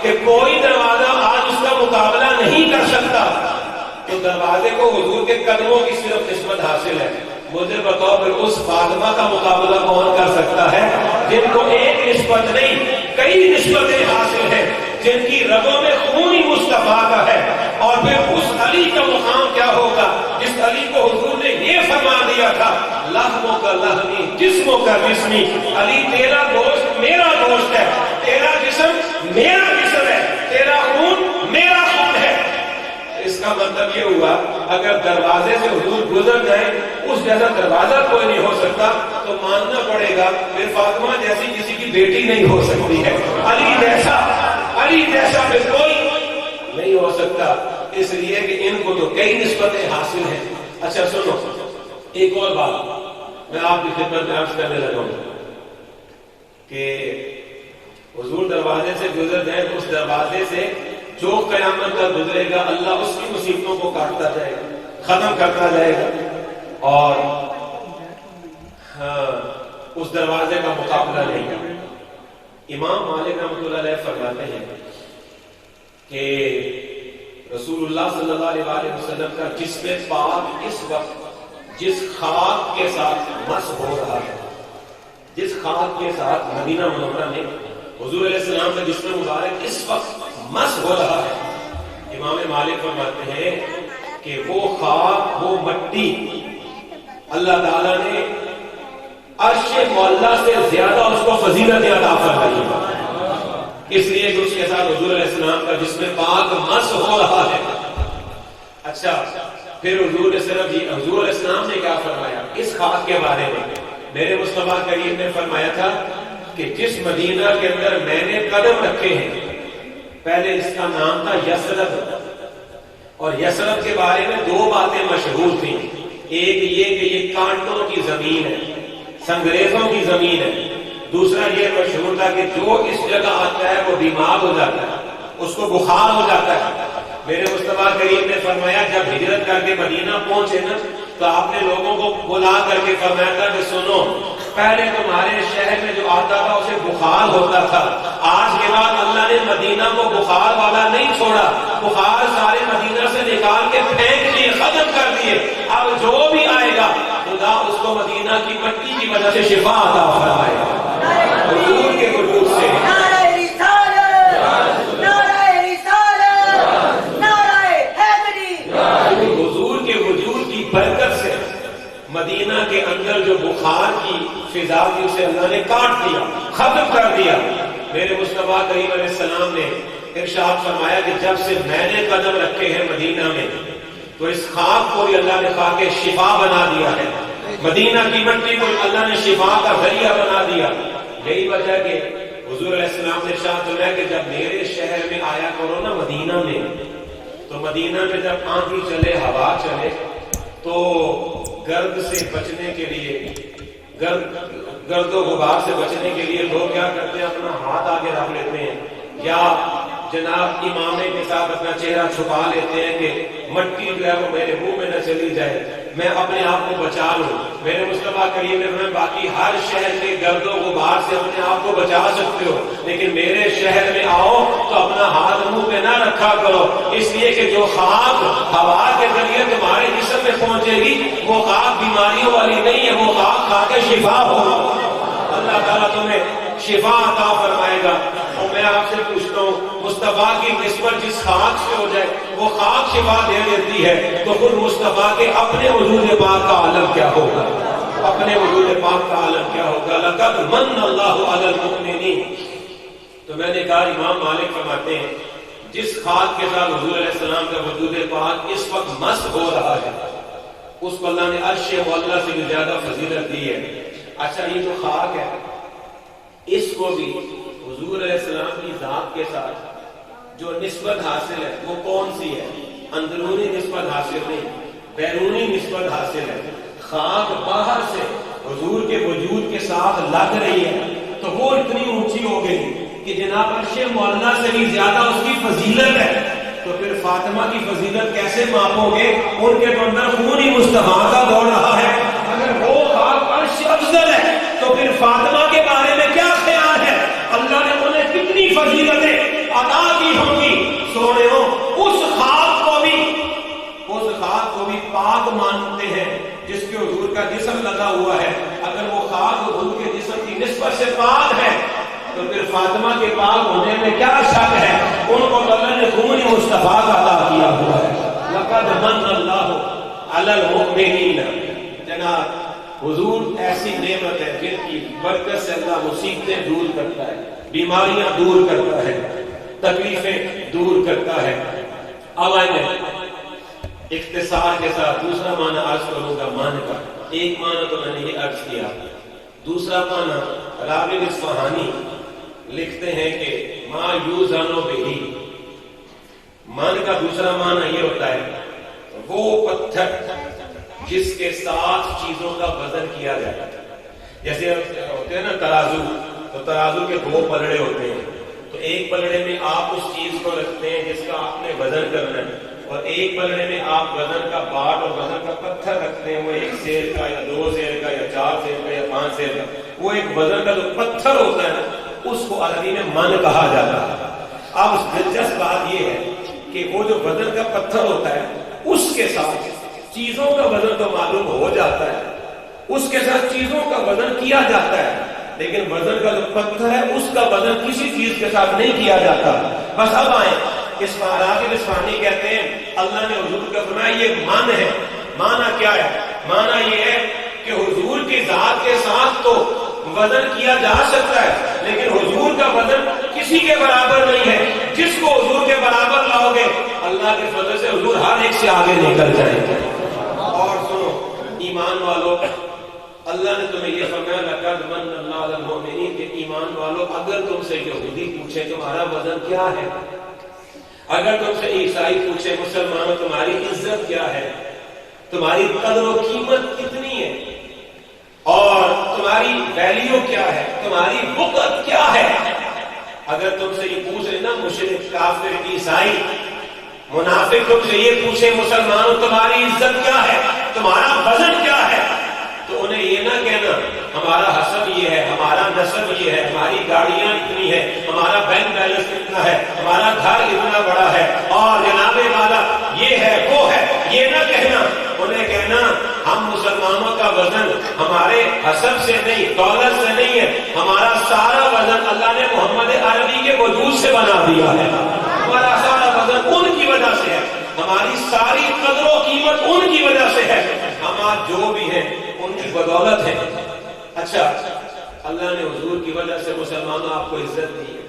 کہ کوئی دروازہ آج اس کا مقابلہ نہیں کر سکتا۔ تو دروازے کو حضور کے قدموں کی صرف نسبت حاصل ہے۔ مجھے بتاؤ پھر اس فاطمہ کا مقابلہ کون کر سکتا ہے جن کو ایک نسبت نہیں کئی نسبتیں حاصل ہیں، جن کی رگوں میں خون ہی مصطفیٰ کا ہے؟ اور پھر اس علی کا مقام کیا ہوگا جس علی کو حضور نے یہ فرما دیا تھا لحموں کا لحمی جسموں کا جسمی، علی تیرا گوشت میرا گوشت ہے، تیرا جسم میرا جسم ہے، تیرا خون میرا خون ہے۔ اس کا مطلب یہ ہوا اگر دروازے سے حضور گزر جائیں اس جیسا دروازہ کوئی نہیں ہو سکتا، تو ماننا پڑے گا پھر فاطمہ جیسی کسی کی بیٹی نہیں ہو سکتی ہے، علی جیسا پھر کوئی نہیں ہو سکتا، اس لیے کہ ان کو تو کئی نسبتیں حاصل ہیں۔ اچھا سنو ایک اور بات میں آپ کی خدمت میں عرض کرنے لگا ہوں کہ حضور دروازے سے گزر جائیں تو اس دروازے سے جو قیامت کا گزرے گا اللہ اس کی مصیبتوں کو کاٹتا جائے گا، ختم کرتا جائے گا، اور اس دروازے کا مقابلہ نہیں کرے۔ امام مالک رحمۃ اللہ علیہ فرماتے ہیں کہ رسول اللہ صلی اللہ علیہ وسلم کا جسم پاک اس وقت جس خاک کے ساتھ مس ہو رہا ہے، جس خاک کے ساتھ مدینہ منورہ میں حضور علیہ السلام کا جسم مبارک اس وقت مس ہو رہا ہے، امام مالک فرماتے ہیں کہ وہ خاک وہ مٹی اللہ تعالیٰ نے عرش معلیٰ سے زیادہ اس کو فضیلت عطا فرمائی ہے، اس لیے کہ اس کے ساتھ حضور علیہ السلام کا جسم پاک مس ہو رہا ہے۔ اچھا پھر حضور علیہ السلام نے کیا فرمایا اس خاک کے بارے میں؟ میرے مصطفیٰ کریم نے فرمایا تھا کہ جس مدینہ کے اندر میں نے قدم رکھے ہیں پہلے اس کا نام تھا یثرب، اور یثرب کے بارے میں دو باتیں مشہور تھیں، ایک یہ کہ یہ کانٹوں کی زمین ہے، سنگریزوں کی زمین ہے، دوسرا یہ مشہور تھا کہ جو اس جگہ آتا ہے وہ بیمار ہو جاتا ہے، اس کو بخار ہو جاتا ہے۔ میرے مصطفیٰ کریم نے فرمایا جب ہجرت کر کے مدینہ پہنچے نا تو آپ نے لوگوں کو بلا کر کے فرمایا تھا کہ سنو پہلے تمہارے شہر میں جو آتا تھا اسے بخار ہوتا تھا، آج کے بعد اللہ نے مدینہ کو بخار والا نہیں چھوڑا، بخار سارے مدینہ سے نکال کے پھینک دیے، ختم کر دیے، اب جو بھی آئے گا خدا اس کو مدینہ کی مٹی کی وجہ سے شفا عطا فرمائے گا حضور کے وجود سے۔ بخار کی فضا تھی اسے اللہ نے کاٹ دیا، ختم کر دیا۔ میرے مصطفیٰ کریم علیہ السلام نے ارشاد فرمایا کہ جب سے میں نے قدم رکھے ہیں مدینہ میں تو اس خاک کو بھی اللہ نے خاک شفا بنا دیا ہے، مدینہ کی مٹی کو اللہ نے شفا کا ذریعہ بنا دیا۔ یہی وجہ کہ حضور علیہ السلام نے ارشاد فرمایا کہ جب میرے شہر میں آیا کرو نا مدینہ میں، تو مدینہ میں جب آندھی چلے ہوا چلے تو گرد سے بچنے کے لیے، گرد و غبار سے بچنے کے لیے لوگ کیا کرتے ہیں، اپنا ہاتھ آگے رکھ لیتے ہیں یا جناب امامے کے ساتھ اپنا چہرہ چھپا لیتے ہیں کہ مٹی جو ہے وہ میرے منہ میں نہ چلی جائے، میں اپنے آپ کو بچا لوں۔ میرے مصطفیٰ کریم نے فرمایا باقی ہر شہر کے گرد و غبار سے اپنے آپ کو بچا سکتے ہو، لیکن میرے شہر میں آؤ تو اپنا ہاتھ منہ پہ نہ رکھا کرو، اس لیے کہ جو خاک ہوا کے ذریعے تمہارے جسم میں پہنچے گی وہ خاک بیماریوں والی نہیں ہے، وہ خاک کھا کے شفا ہوگی۔ اللہ تعالیٰ تمہیں شفا عطا فرمائے گا۔ اور میں آپ سے پوچھتا ہوں مصطفیٰ کی نسبت جس خاک سے ہو جائے وہ خاک شفا دے دیتی ہے، تو خود مصطفیٰ کے اپنے وجود پاک کا عالم کیا ہوگا، اپنے وجود پاک کا عالم کیا ہوگا۔ لقد من اللہ علی المؤمنین۔ تو میں نے کہا امام مالک فرماتے ہیں جس خاک کے ساتھ حضور علیہ السلام کا وجود پاک اس وقت مس ہو رہا ہے اس کو اللہ نے عرش معلیٰ سے بھی زیادہ فضیلت دی ہے۔ اچھا یہ جو خاک ہے اس کو بھی حضور علیہ السلام کی ذات کے ساتھ جو نسبت حاصل ہے وہ کون سی ہے؟ اندرونی نسبت حاصل نہیں، بیرونی نسبت حاصل ہے۔ خاک باہر سے حضور کے وجود کے ساتھ لگ رہی ہے تو وہ اتنی اونچی ہو گئی کہ جناب عرش معلیٰ سے بھی زیادہ اس کی فضیلت ہے۔ تو پھر فاطمہ کی فضیلت کیسے ماپو گے؟ ان کے اندر خون ہی مصطفیٰ کا دوڑ رہا ہے۔ اگر وہ خاک عرش افضل ہے تو پھر فاطمہ کے بارے میں کیا خیال ہے؟ اللہ نے انہیں کتنی فضیلتیں عطا کی ہوں گی۔ سونے ہو اس خاک کو بھی پاک مانتے ہیں جس کے حضور کا جسم لگا ہوا ہے۔ اگر وہ خاک حضور کے جسم کی نسبت سے پاک ہے تو پھر فاطمہ کے پاک ہونے میں کیا شک ہے؟ ان کو اللہ نے خون مصطفیٰ کا عطا کیا ہوا ہے۔ لقد من اللہ علی المؤمنین۔ جناب حضور ایسی نعمت ہے جن کی برکت سے اللہ مصیبتیں دور کرتا ہے، بیماریاں دور کرتا ہے، تکلیفیں دور کرتا ہے۔ اب آئیں اختصار کے ساتھ دوسرا معنی عرض کروں گا مان کا۔ ایک معنی تو میں نے یہ عرض کیا، دوسرا معنی راغب اصفہانی لکھتے ہیں کہ ما یوزن بہ، مان کا دوسرا معنی یہ ہوتا ہے وہ پتھر جس کے ساتھ چیزوں کا وزن کیا جاتا ہے۔ جیسے ہوتے ہیں نا ترازو، تو ترازو کے دو پلڑے ہوتے ہیں، تو ایک پلڑے میں آپ اس چیز کو رکھتے ہیں جس کا آپ نے وزن کرنا ہے، اور ایک پلڑے میں آپ وزن کا باٹ اور وزن کا پتھر رکھتے ہیں، وہ 1 سیر کا یا 2 سیر کا یا 4 سیر کا یا 5 سیر کا، وہ ایک وزن کا جو پتھر ہوتا ہے اس کو عربی میں من کہا جاتا ہے۔ اب دلچسپ بات یہ ہے کہ وہ جو وزن کا پتھر ہوتا ہے اس کے ساتھ چیزوں کا وزن تو معلوم ہو جاتا ہے، اس کے ساتھ چیزوں کا وزن کیا جاتا ہے، لیکن وزن کا جو پتھر ہے اس کا وزن کسی چیز کے ساتھ نہیں کیا جاتا۔ بس اب آئیں اس راغب اصفہانی کہتے ہیں اللہ نے حضور کا فرمایا یہ مان ہے۔ مانا کیا ہے؟ مانا یہ ہے کہ حضور کی ذات کے ساتھ تو وزن کیا جا سکتا ہے لیکن حضور کا وزن کسی کے برابر نہیں ہے۔ جس کو حضور کے برابر لاؤ گے اللہ کے فضل سے حضور ہر ایک سے آگے نکل جائے گا۔ اور سنو ایمان والو، اللہ نے تمہیں یہ فرمایا لقد من اللہ علی المؤمنین کہ ایمان والو اگر تم سے یہودی پوچھے تمہارا وزن کیا ہے، اگر تم سے عیسائی پوچھے مسلمانوں تمہاری عزت کیا ہے، تمہاری قدر و قیمت کتنی ہے اور تمہاری ویلیو کیا ہے، تمہاری وقت کیا ہے، اگر تم سے یہ پوچھ رہے نا مشرک کافر عیسائی منافق تم سے یہ پوچھے مسلمانوں تمہاری عزت کیا ہے، تمہارا وزن کیا ہے، تو انہیں یہ نہ کہنا ہمارا حسب یہ ہے، ہمارا نسب یہ ہے، ہماری گاڑیاں اتنی ہے، ہمارا بینک بیلنس اتنا ہے، ہمارا گھر اتنا بڑا ہے اور جناب والا یہ ہے وہ ہے، یہ نہ کہنا۔ انہیں کہنا ہم مسلمانوں کا وزن ہمارے حسب سے نہیں، دولت سے نہیں ہے، ہمارا سارا وزن اللہ نے محمد عربی کے وجود سے بنا دیا ہے، ہمارا سارا وزن ان کی وجہ سے ہے، ہماری ساری قدر و قیمت ان کی وجہ سے ہے، ہم آج جو بھی ہیں ان کی بدولت ہے۔ اچھا، اللہ نے حضور کی وجہ سے مسلمانوں آپ کو عزت دی ہے،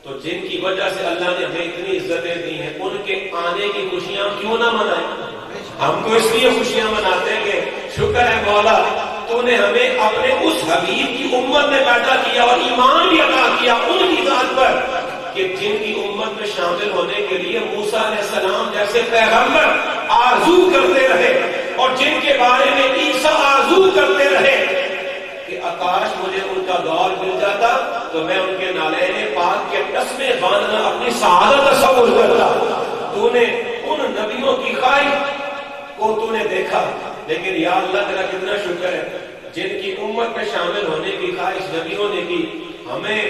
تو جن کی وجہ سے اللہ نے ہمیں اتنی عزتیں دی ہیں ان کے آنے کی خوشیاں کیوں نہ منائیں؟ ہم تو اس لیے خوشیاں مناتے ہیں کہ شکر ہے مولا تو نے ہمیں اپنے اس حبیب کی امت میں پیدا کیا اور ایمان بھی عطا کیا ان کی ذات پر کہ جن کی امت میں شامل ہونے کے لیے موسیٰ علیہ السلام جیسے پیغمبر آرزو کرتے رہے اور جن کے بارے میں عیسیٰ آرزو کرتے رہے کہ آکاش مجھے ان کا دور مل جاتا تو میں ان کے نالین پاک کے قسمیں باندھنا اپنی سعادت تصور کرتا۔ تو نے ان نبیوں کی خواہش کو تو نے دیکھا، لیکن یا اللہ تیرا کتنا شکر ہے جن کی امت میں شامل ہونے کی خواہش نبیوں نے کی، ہمیں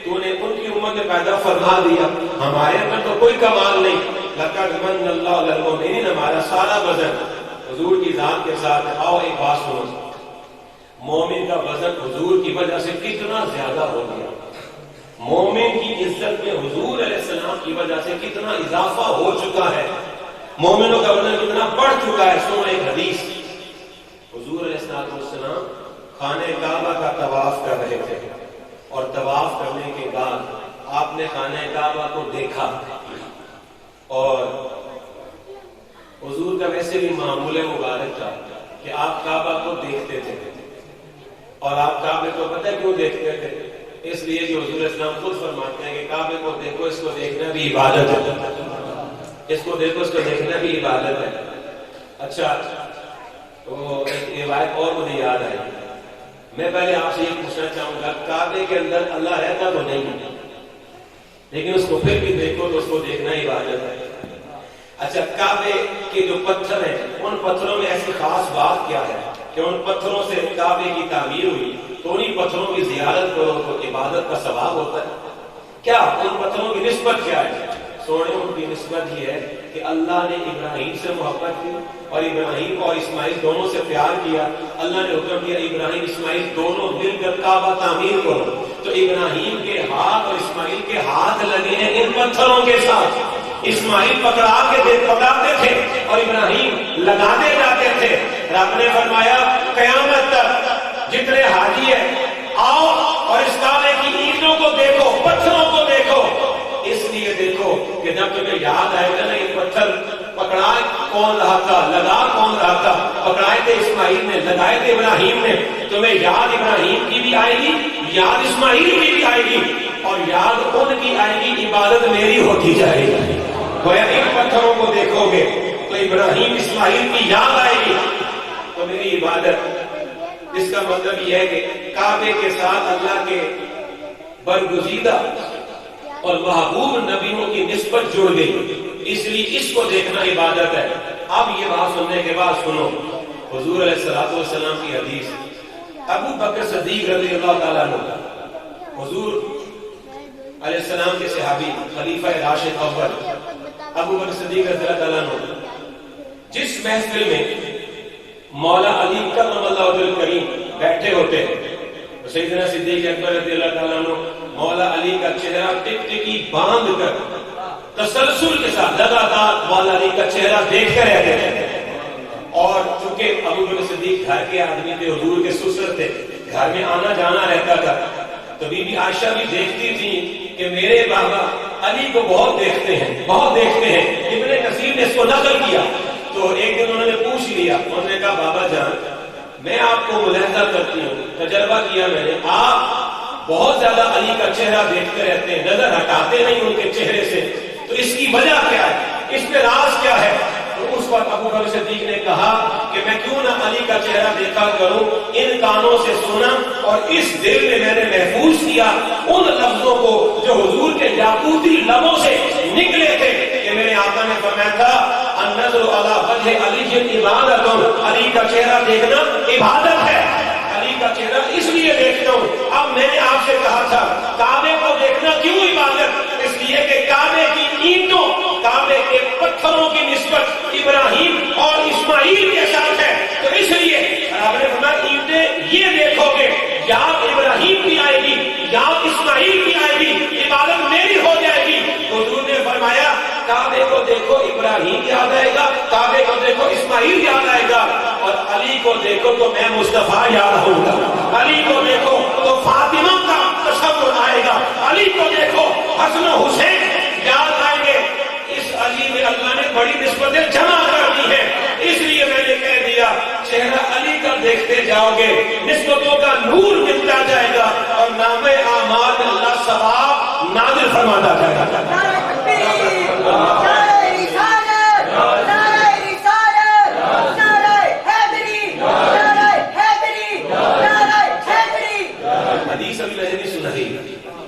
تو نے ان کی امت میں پیدا فرما دیا۔ ہمارے اندر تو کوئی کمال نہیں، لقد من اللہ علی المؤمنین، ہمارا سارا وزن حضور کی ذات کے ساتھ۔ آؤ ایک بات سنو، مومن کا وزن حضور کی وجہ سے کتنا زیادہ ہو گیا، مومن کی عزت میں حضور علیہ السلام کی وجہ سے کتنا اضافہ ہو چکا ہے، مومنوں کا وزن کتنا بڑھ چکا ہے۔ سنو ایک حدیث، حضور علیہ السلام خانہ کعبہ کا طواف کر رہے تھے اور طواف کرنے کے بعد آپ نے خانہ کعبہ کو دیکھا، اور حضور کا ویسے بھی معمول مبارک تھا کہ آپ کعبہ کو دیکھتے تھے، اور آپ کعبے کو پتہ کیوں دیکھتے تھے؟ اس لیے کہ حضور اسلام خود فرماتے ہیں کہ کعبے کو دیکھو، اس کو دیکھنا بھی عبادت ہے، اس کو دیکھو، اس کو دیکھنا بھی عبادت ہے۔ اچھا، تو ایک روایت اور مجھے یاد آئی، میں پہلے آپ سے یہ پوچھنا چاہوں گا، کعبے کے اندر اللہ رہتا تو نہیں، لیکن اس کو پھر بھی دیکھو تو اس کو دیکھنا عبادت ہے۔ اچھا، کعبے کے جو پتھر ہیں ان پتھروں میں ایسی خاص بات کیا ہے کہ ان پتھروں سے کعبے کی تعمیر ہوئی، تو انہیں پتھروں کی زیارت کرو تو عبادت کا ثواب ہوتا ہے؟ کیا ان پتھروں کی نسبت کیا ہے؟ سونے ان کی نسبت یہ ہے کہ اللہ نے ابراہیم سے محبت کی اور ابراہیم اور اسماعیل دونوں سے پیار کیا۔ اللہ نے حکم دیا ابراہیم اسماعیل دونوں مل کر کعبہ تعمیر کرو، تو ابراہیم کے ہاتھ اور اسماعیل کے ہاتھ لگے ہیں ان پتھروں کے ساتھ۔ اسماعیل پکڑاتے تھے اور ابراہیم لگاتے جاتے تھے۔ رب نے فرمایا قیامت تک جتنے حاجی ہیں آؤ اور اس کعبے کی اینٹوں کو دیکھو، پتھروں کو دیکھو، اس لیے دیکھو کہ جب تمہیں یاد آئے گا نا یہ پتھر پکڑائے کون رہا تھا، لگا کون رہا تھا، پکڑائے تھے اسماعیل نے، لگائے تھے ابراہیم نے، تمہیں یاد ابراہیم کی بھی آئے گی، یاد اسماعیل کی بھی آئے گی، اور یاد ان کی آئے گی، عبادت میری ہوتی جائے گی۔ گویا ان پتھروں کو دیکھو گے تو ابراہیم اسماعیل کی یاد آئے گی تو میری عبادت۔ اس کا مطلب یہ ہے کہ کعبے کے ساتھ اللہ کے برگزیدہ اور محبوب نبیوں کی نسبت جڑ گئی، اس لیے اس کو دیکھنا عبادت ہے۔ اب یہ بات سننے کے بعد سنو حضور علیہ الصلوۃ والسلام کی حدیث، ابو بکر صدیق رضی اللہ تعالیٰ عنہ، حضور علیہ السلام کے صحابی خلیفہ راشد اول ابو بکر صدیق رضی اللہ تعالیٰ عنہ، جس محفل میں مولا علی کرم اللہ وجہ الکریم بیٹھے ہوتے ہیں، سیدنا صدیق اکبر رضی اللہ تعالیٰ عنہ مولا علی کا چہرہ ٹک ٹکی باندھ کر تسلسل کے ساتھ لگاتار مولا علی کا چہرہ دیکھتے رہتے ہیں، اور چونکہ ابو بکر صدیق گھر کے آدمی تھے، حضور کے سسر تھے، گھر میں آنا جانا رہتا تھا، تو بی بی عائشہ بھی دیکھتی تھی کہ میرے بابا علی کو بہت دیکھتے ہیں، بہت دیکھتے ہیں۔ ابن کثیر نے اس کو نقل کیا، تو ایک دن انہوں نے پوچھ لیا، انہوں نے کہا بابا جان میں آپ کو ملاحظہ کرتی ہوں، تجربہ کیا میں نے، آپ بہت زیادہ علی کا چہرہ دیکھتے رہتے ہیں، نظر ہٹاتے نہیں ان کے چہرے سے، تو اس کی وجہ کیا ہے، اس میں راز کیا ہے؟ تو اس وقت ابو بکر صدیق نے کہا کہ میں کیوں نہ علی کا چہرہ دیکھا کروں، ان کانوں سے سنا اور اس دل میں میں نے محفوظ کیا ان لفظوں کو جو حضور کے یاقوتی لبوں سے نکلے تھے کہ میرے آقا نے فرمایا تھا النظر علی وجہ علی عبادت، علی کا چہرہ دیکھنا عبادت ہے، علی کا چہرہ اس لیے دیکھتا ہوں۔ اب میں نے آپ سے کہا تھا کعبے کو دیکھنا کیوں عبادت، اس لیے کہ کعبے کی اینٹوں، کعبے کے پتھروں کی نسبت ابراہیم اور اسماعیل کے ساتھ ہے، تو اس لیے آپ نے فرمایا اینٹیں یہ دیکھو گے، یاد ابراہیم کی آئے گی، یاد اسماعیل کی آئے گی، عبادت میری ہو جائے گی۔ حضور نے فرمایا کعبے کو دیکھو ابراہیم یاد آئے گا، کعبے کو دیکھو اسماعیل یاد آئے گا، اور علی کو دیکھو تو میں مصطفیٰ یاد ہوں گا، علی کو دیکھو تو فاطمہ کا تصور آئے گا، علی کو دیکھو حسن و حسین یاد آئیں گے۔ اس علی میں اللہ نے بڑی نسبتیں جمع کر دی ہیں، اس لیے میں نے کہہ دیا چہرہ علی کا دیکھتے جاؤ گے نسبتوں کا نور ملتا جائے گا، اور نام اعمال میں اللہ ثواب نازل فرماتا جائے گا۔ حدیث ابھی میں نے نہیں سنائی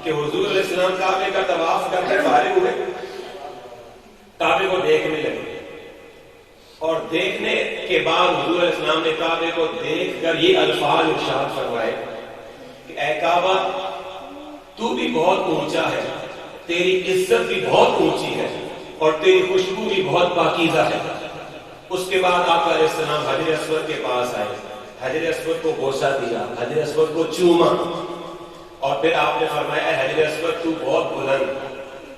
کہ حضور علیہ السلام کعبے کا طواف کر کے فارغ ہوئے، کعبے کو دیکھنے لگے، اور دیکھنے کے بعد حضور علیہ السلام نے کعبے کو دیکھ کر یہ الفاظ ارشاد فرمائے کہ اے کعبہ تو بھی بہت اونچا ہے، تیری عزت بھی بہت اونچی ہے، اور تیری خوشبو بھی بہت پاکیزہ ہے۔ اس کے بعد آقا علیہ السلام حجر اسود کے پاس آئے، حجر اسود کو بوسہ دیا، حجر اسود کو چوما، اور پھر آپ نے فرمایا اے حجر اسود تو بہت بلند،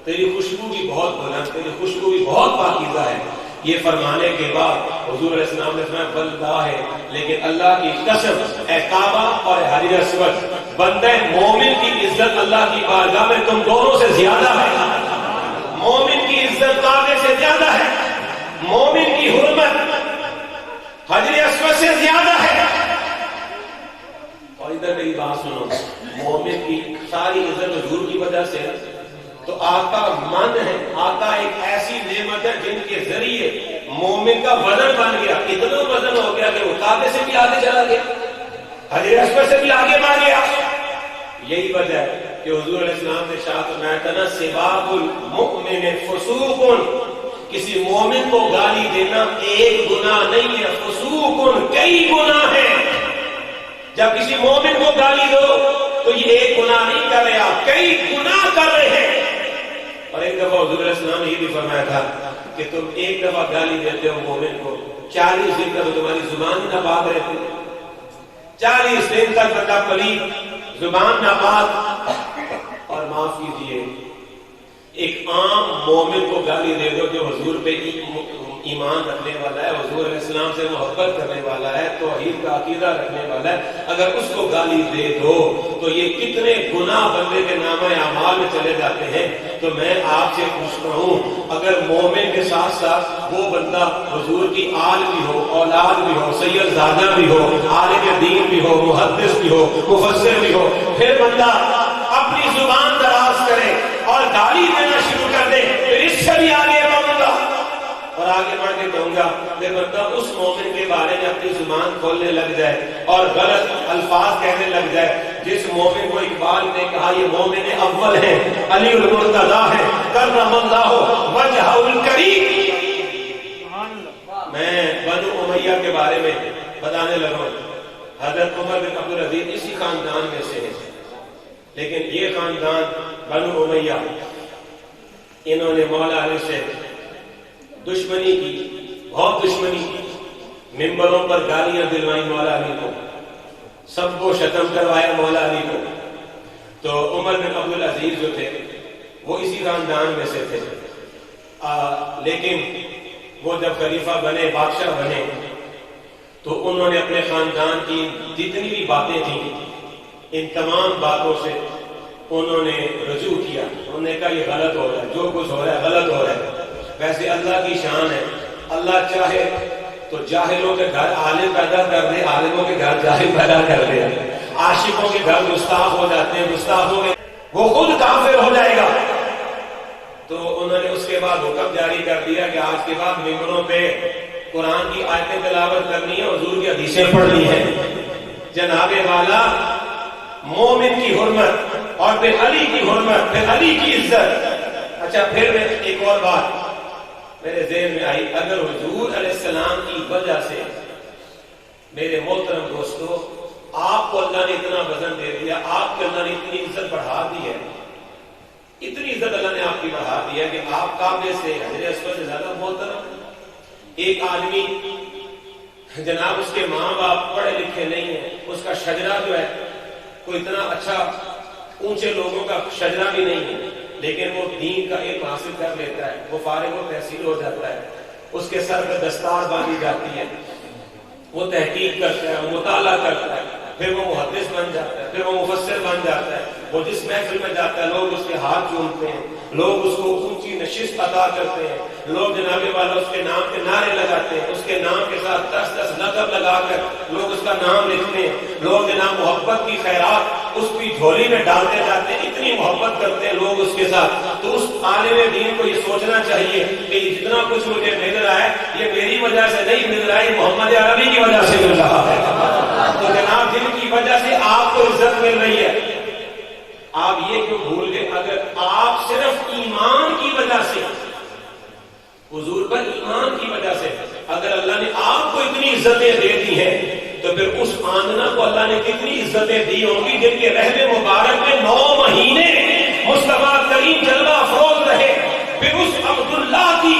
تیری خوشبو بھی بہت بلند، تیری خوشبو بھی بہت پاکیزہ ہے۔ یہ فرمانے کے بعد حضور علیہ السلام نے فرمایا بلدہ ہے، لیکن اللہ کی قسم اے کعبہ اور حجر اسود، بندہ مومن کی عزت اللہ کی بارگاہ میں تم دونوں سے زیادہ ہے، مومن کی عزت کعبے سے زیادہ ہے، مومن کی حرمت حجر اسود سے زیادہ ہے۔ اور ادھر میری بات سنو، مومن کی ساری عزت حضور کی وجہ سے، تو آقا من ہے، آقا ایک ایسی نعمت ہے جن کے ذریعے مومن کا وزن بن گیا، اتنا وزن ہو گیا کہ وہ کعبے سے بھی آگے چلا گیا، حجر اسود سے بھی آگے بڑھ گیا۔ یہی وجہ ہے کہ حضور علیہ السلام نے ارشاد فرمایا تھا نا سباب المؤمن فسوق، کسی مومن کو گالی دینا ایک گناہ نہیں ہے، فسوق کئی گناہ ہیں۔ جب کسی مومن کو گالی دو تو یہ ایک گناہ نہیں کر رہے آپ، کئی گناہ کر رہے ہیں۔ اور ایک دفعہ حضور علیہ السلام نے یہ بھی فرمایا تھا کہ تم ایک دفعہ گالی دیتے ہو مومن کو، 40 دن تک تمہاری زبان نہ پاک رہتی، 40 دن تک بندہ پلید، زبان نہ پاک۔ اور معاف کیجیے، ایک عام مومن کو گالی دے دو جو حضور پہ ایمان رکھنے والا ہے، حضور علیہ السلام سے محبت کرنے والا ہے، توحید کا عقیدہ رکھنے والا ہے، اگر اس کو گالی دے دو تو یہ کتنے گناہ بندے کے نامہ اعمال میں چلے جاتے ہیں۔ تو میں آپ سے پوچھتا ہوں، اگر مومن کے ساتھ ساتھ وہ بندہ حضور کی آل بھی ہو، اولاد بھی ہو، سید زادہ بھی ہو، عالم دین بھی ہو، محدث بھی ہو، مفسر بھی ہو، پھر بندہ اپنی زبان دراز کرے اور گالی دینا شروع کر دے، پھر اس سے بھی آگے بڑھوں گا اور آگے بڑھ کے کہوں گا کہ بندہ اس مومن کے بارے میں اپنی زبان کھولنے لگ جائے اور غلط الفاظ کہنے لگ جائے، جس مومن کو اقبال نے کہا یہ مومن اول ہے، علی المرتضیٰ ہے، کرم اللہ وجہہ الکریم۔ میں بنو امیہ کے بارے میں بتانے لگا ہوں، حضرت عمر بن عبدالعزیز اسی خاندان میں سے ہے، لیکن یہ خاندان بنو امیہ انہوں نے مولا علی سے دشمنی کی، بہت دشمنی کی، ممبروں پر گالیاں دلوائیں مولا علی کو، سب کو شتم کروایا مولا علی کو۔ تو عمر بن عبدالعزیز جو تھے وہ اسی خاندان میں سے تھے، لیکن وہ جب خلیفہ بنے، بادشاہ بنے، تو انہوں نے اپنے خاندان کی جتنی بھی باتیں تھیں ان تمام باتوں سے انہوں نے رجوع کیا، انہوں نے کہا یہ غلط ہو رہا ہے، جو کچھ ہو رہا ہے غلط ہو رہا ہے۔ ویسے اللہ کی شان ہے، اللہ چاہے تو جاہلوں کے گھر عالم پیدا کر دے، عالموں کے گھر جاہل پیدا کر دے، عاشقوں کے گھر گستاخ ہو جاتے ہیں، گستاخوں کے وہ خود کافر ہو جائے گا۔ تو انہوں نے اس کے بعد حکم جاری کر دیا کہ آج کے بعد ممبروں پہ قرآن کی آیتیں تلاوت کرنی ہے، حضور کی حدیثیں پڑھنی ہے۔ جناب والا مومن کی حرمت اور پھر علی کی حرمت، پھر علی کی عزت۔ اچھا پھر میں ایک اور بات میرے ذہن میں آئی، اگر حضور علیہ السلام کی وجہ سے میرے محترم دوستو آپ کو اللہ نے اتنا وزن دے دیا، آپ کے اللہ نے اتنی عزت بڑھا دی ہے، اتنی عزت اللہ نے آپ کی بڑھا دی ہے کہ آپ کعبے سے حجر اسود سے زیادہ محترم۔ ایک آدمی جناب اس کے ماں باپ پڑھے لکھے نہیں ہیں، اس کا شجرہ جو ہے کوئی اتنا اچھا اونچے لوگوں کا شجرہ بھی نہیں ہے، لیکن وہ دین کا علم حاصل کر لیتا ہے، وہ فارغ و تحصیل ہو جاتا ہے، اس کے سر پہ دستار باندھی جاتی ہے، وہ تحقیق کرتا ہے، وہ مطالعہ کرتا ہے، پھر وہ محدث بن جاتا ہے، پھر وہ مفسر بن جاتا ہے، وہ جس محفل میں جاتا ہے لوگ اس کے ہاتھ چومتے ہیں، لوگ اس کو اونچی نشست عطا کرتے ہیں، لوگ جناب والا اس کے نام کے نعرے لگاتے ہیں، اس کے نام کے ساتھ 10 لقب لگا کر لوگ اس کا نام لکھتے ہیں، لوگ جناب محبت کی خیرات اس کی جھولی میں ڈالتے جاتے ہیں، اتنی محبت کرتے ہیں لوگ اس کے ساتھ۔ تو اس عالم دین کو یہ سوچنا چاہیے کہ جتنا کچھ مجھے مل رہا ہے یہ میری وجہ سے نہیں مل رہا ہے، یہ محمد عربی کی وجہ سے مل رہا ہے۔ تو جناب جن کی وجہ سے آپ کو عزت مل رہی ہے، آپ یہ کیوں بھول گئے؟ اگر آپ صرف ایمان کی وجہ سے، حضور پر ایمان کی وجہ سے اگر اللہ نے آپ کو اتنی عزتیں دے دی ہیں، تو پھر اس آمنہ کو اللہ نے کتنی عزتیں دی ہوں گی جن کے رحم مبارک میں 9 مہینے مصطفیٰ کریم جلوہ افروز رہے، پھر اس عبداللہ کی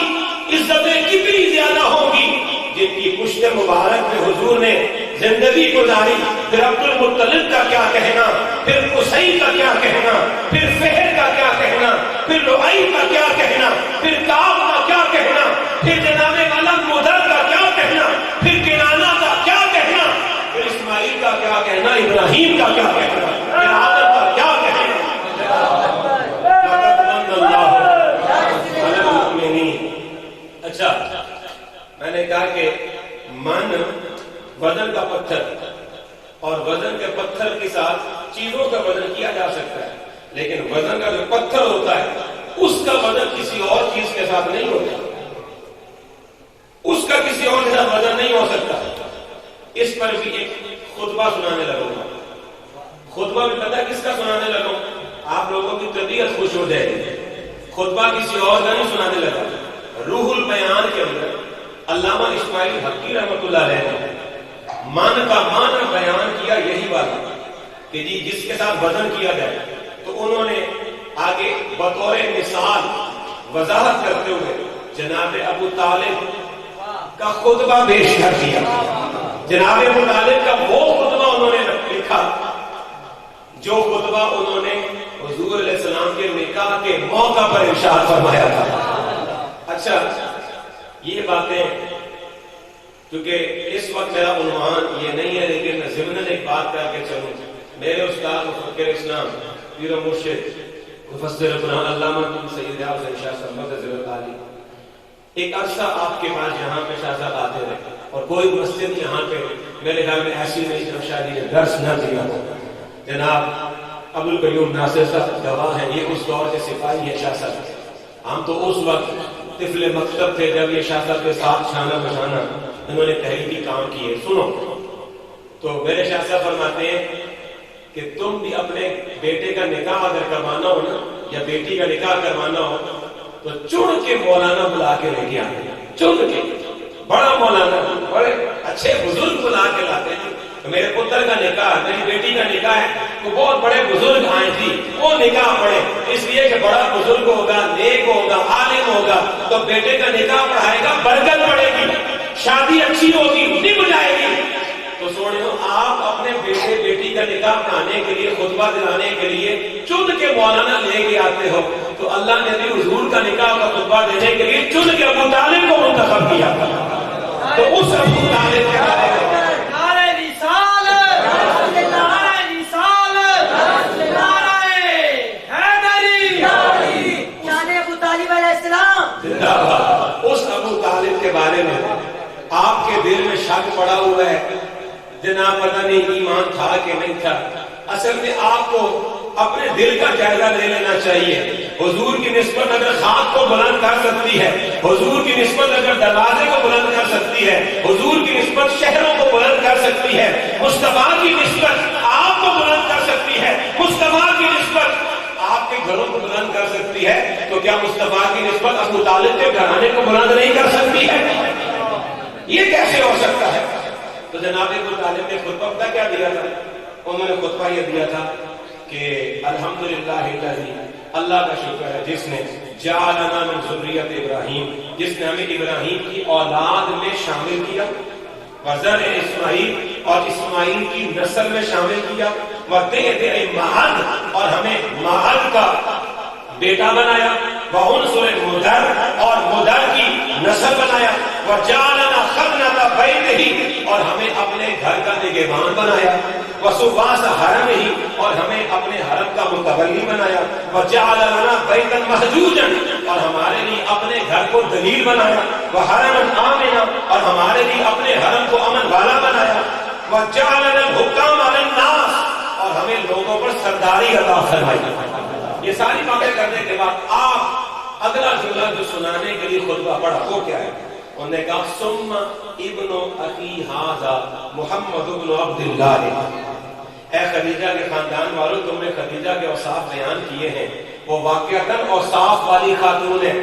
عزتیں کتنی زیادہ ہوں گی جن کی پشت مبارک میں حضور نے زندگی گزاری۔ پھر عبد المطلب کا کیا کہنا، پھر قصی کا کیا کہنا، پھر فہر کا کیا کہنا، پھر لؤی کا کیا کہنا، پھر کعب کا کیا کہنا، پھر جناب والا مدر کا کیا کہنا، پھر کنانہ کا کیا کہنا، پھر اسماعیل کا کیا کہنا، ابراہیم کا کیا کہنا، پھر آدم کا کیا کہنا۔ اچھا، میں نے کہا کہ من وزن کا پتھر، اور وزن کے پتھر کے ساتھ چیزوں کا وزن کیا جا سکتا ہے، لیکن وزن کا جو پتھر ہوتا ہے اس کا وزن کسی اور چیز کے ساتھ نہیں ہوتا، اس کا کسی اور کے ساتھ وزن نہیں ہو سکتا۔ اس پر بھی ایک خطبہ سنانے لگوں گا۔ خطبہ بھی پتہ کس کا سنانے لگوں؟ آپ لوگوں کی طبیعت خوش ہو جائے گی۔ خطبہ کسی اور کا نہیں سنانے لگا۔ روح البیان کے اندر علامہ اسماعیل حقی رحمۃ اللہ علیہ نے من کا معنی بیان کیا یہی بات کہ جی جس کے ساتھ وزن کیا جائے، تو انہوں نے آگے بطور مثال وضاحت کرتے ہوئے جناب ابو طالب کا خطبہ پیش کر دیا۔ جناب ابو طالب کا وہ خطبہ انہوں نے لکھا جو خطبہ انہوں نے حضور علیہ السلام کے نکاح کے موقع پر ارشاد فرمایا تھا۔ اچھا، یہ باتیں کیونکہ اس وقت میرا عنوان یہ نہیں ہے، لیکن میں ضمن ایک بات کر کے چلوں۔ میرے استاد مفکر اسلام پیر و مرشد مفسر قرآن علامہ سید حسین شاہ صاحب رضی علی ایک عرصہ آپ کے پاس یہاں پہ شاہ صاحب آتے رہے، اور کوئی مسجد یہاں پہ میرے خیال میں ایسی نہیں جب شاہ جی نے درس نہ دیا ہو۔ جناب ابو القیوم ناصر صاحب گواہ ہیں، یہ اس دور کے سپاہی ہیں شاہ صاحب۔ ہم تو اس وقت طفل مکتب تھے جب یہ شاہ صاحب کے ساتھ شانہ بشانہ انہوں نے تحریری کام کیے۔ سنو تو میرے شاہ صاحب فرماتے ہیں کہ تم بھی اپنے بیٹے کا نکاح اگر کروانا ہو نا، یا بیٹی کا نکاح کروانا ہو، تو چن کے مولانا بلا کے لے کے آتے ہیں، چن کے بڑا مولانا، بڑے اچھے بزرگ بلا کے لاتے ہیں۔ میرے پتر کا نکاح، میری بیٹی کا نکاح ہے، تو بہت بڑے بزرگ آئے تھی، وہ نکاح پڑھے، اس لیے کہ بڑا بزرگ ہوگا، نیک ہوگا، عالم ہوگا، تو بیٹے کا نکاح پڑھائے گا، برکت پڑے گی، شادی اچھی ہوگی، نبھ جائے گی۔ تو سوڑیو آپ اپنے بیٹے بیٹی کا نکاح پڑھانے کے لیے، خطبہ دلانے کے لیے چن کے مولانا لے کے آتے ہو، تو اللہ نے بھی حضور کا نکاح کا خطبہ دینے کے لیے چن کے ابو طالب کو منتخب کیا۔ تو اس ابو طالب کے بارے میں اس ابو طالب کے بارے میں آپ کے دل میں شک پڑا ہوا ہے، جناب پتہ نہیں ایمان تھا کہ نہیں تھا۔ اصل میں آپ کو اپنے دل کا جائزہ لے لینا چاہیے۔ حضور کی نسبت اگر خاک کو بلند کر سکتی ہے، حضور کی نسبت اگر دروازے کو بلند کر سکتی ہے، حضور کی نسبت شہروں کو بلند کر سکتی ہے، مصطفیٰ کی نسبت آپ کو بلند کر سکتی ہے، مصطفیٰ کی نسبت آپ کے گھروں کو بلند کر سکتی ہے، تو کیا مصطفیٰ کی نسبت ابو طالب کے گھرانے کو بلند نہیں کر سکتی ہے؟ یہ کیسے ہو سکتا ہے؟ تو جناب ابو طالب نے خطبہ کیا دیا تھا؟ انہوں نے خطبہ یہ دیا تھا کہ الحمدللہ الذی، اللہ کا شکر ہے جس نے جعلنا من ذریت ابراہیم، جس نے ہمیں ابراہیم کی اولاد میں شامل کیا، وزر اسماعیل، اور اسماعیل کی نسل میں شامل کیا، وَتِعْتِعِ مَعَدْ، اور ہمیں معد کا بیٹا بنایا، وعنصر مدر اور مدر کی نسل بنایا، وجعلنا خزنة بیتہ اور ہمیں اپنے گھر کا نگہبان بنایا، وسواس حرمہ اور ہمیں اپنے حرم کا متولی بنایا، وجعل لنا بیتا محجوجا اور ہمارے لیے اپنے گھر کو دلیل بنایا، وحرما آمنا اور ہمارے لیے اپنے حرم کو امن والا بنایا، وجعلنا الحکام علی الناس اور ہمیں لوگوں پر سرداری عطا فرمائی۔ یہ ساری باتیں کرنے کے بعد آپ اگلا جملہ جو سنانے کے لیے خطبہ پڑھا وہ کیا ہے؟ انہوں نے کہا ثم ابن اخی ھذا محمد بن عبداللہ، اے خدیجہ کے خاندان والوں، تم نے خدیجہ کے اوصاف بیان کیے ہیں، وہ واقعتاً اوصاف والی خاتون ہے،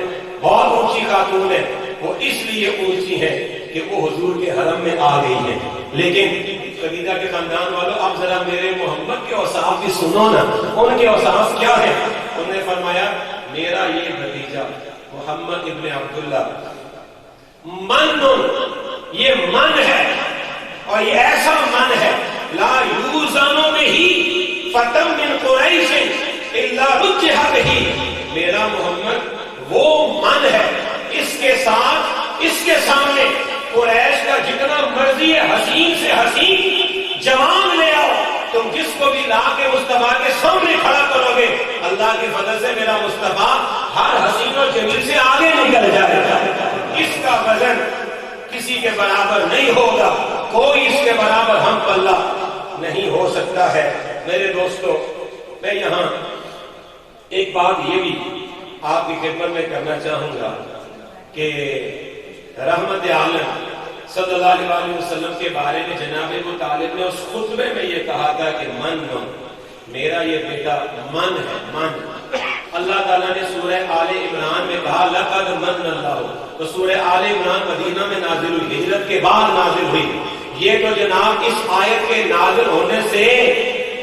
بہت اونچی خاتون ہے، وہ اس لیے اونچی ہے کہ وہ حضور کے حرم میں آ گئی ہے، لیکن خدیجہ کے خاندان والوں اب ذرا میرے محمد کے اوصاف بھی سنو نا، ان کے اوصاف کیا ہیں؟ انہوں نے فرمایا میرا یہ بھتیجا محمد ابن عبداللہ من، یہ من ہے اور یہ ایسا من ہے لا یوزن بہ فتى من قریش الا رجح بہ، میرا محمد وہ من ہے اس کے ساتھ، اس کے سامنے قریش کا جتنا مرضی ہے حسین سے حسین جوان لے آؤ، تم جس کو بھی لا کے مصطفیٰ کے سامنے کھڑا کرو گے، اللہ کی فضل سے میرا مصطفیٰ ہر حسین و جمیل سے آگے نکل جائے گا، اس کا وزن کسی کے برابر نہیں ہوگا، کوئی اس کے برابر ہم پلہ نہیں ہو سکتا ہے۔ میرے دوستو، میں یہاں ایک بات یہ بھی آپ کی خدمت میں کرنا چاہوں گا کہ رحمت عالم صلی اللہ علیہ وسلم کے بارے میں جناب ابو طالب نے اس خطبے میں یہ کہا تھا کہ من، میرا یہ بیٹا من ہے، من۔ اللہ تعالیٰ نے سورہ آل عمران میں کہا لقد من اللہ، تو سورہ آل عمران مدینہ میں نازل ہوئی، ہجرت کے بعد نازل ہوئی۔ یہ تو جناب اس آیت کے نازل ہونے سے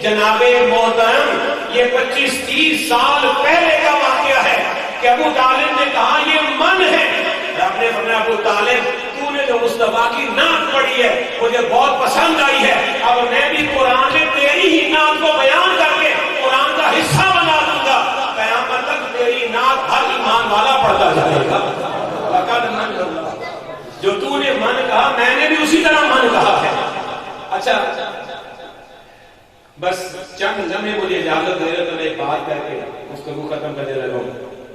جناب محترم یہ 25-30 سال پہلے کا واقعہ ہے کہ ابو طالب نے کہا یہ من ہے۔ رب نے فرمایا ابو طالب تو نے جو مصطفیٰ کی نعت پڑھی ہے مجھے بہت پسند آئی ہے، اب میں بھی قرآن میں تیری ہی نعت کو بیان کر کے قرآن کا حصہ بنا دوں گا، قیامت تک تیری نعت ہر ایمان والا پڑھتا جائے گا۔ لقد من اللہ، جو تو نے من کہا میں نے بھی اسی طرح من کہا ہے۔ اچھا بس چند لمحے مجھے اجازت دے رہے تو میں ایک بات کر کے گفتگو ختم کرنے لگا ہوں۔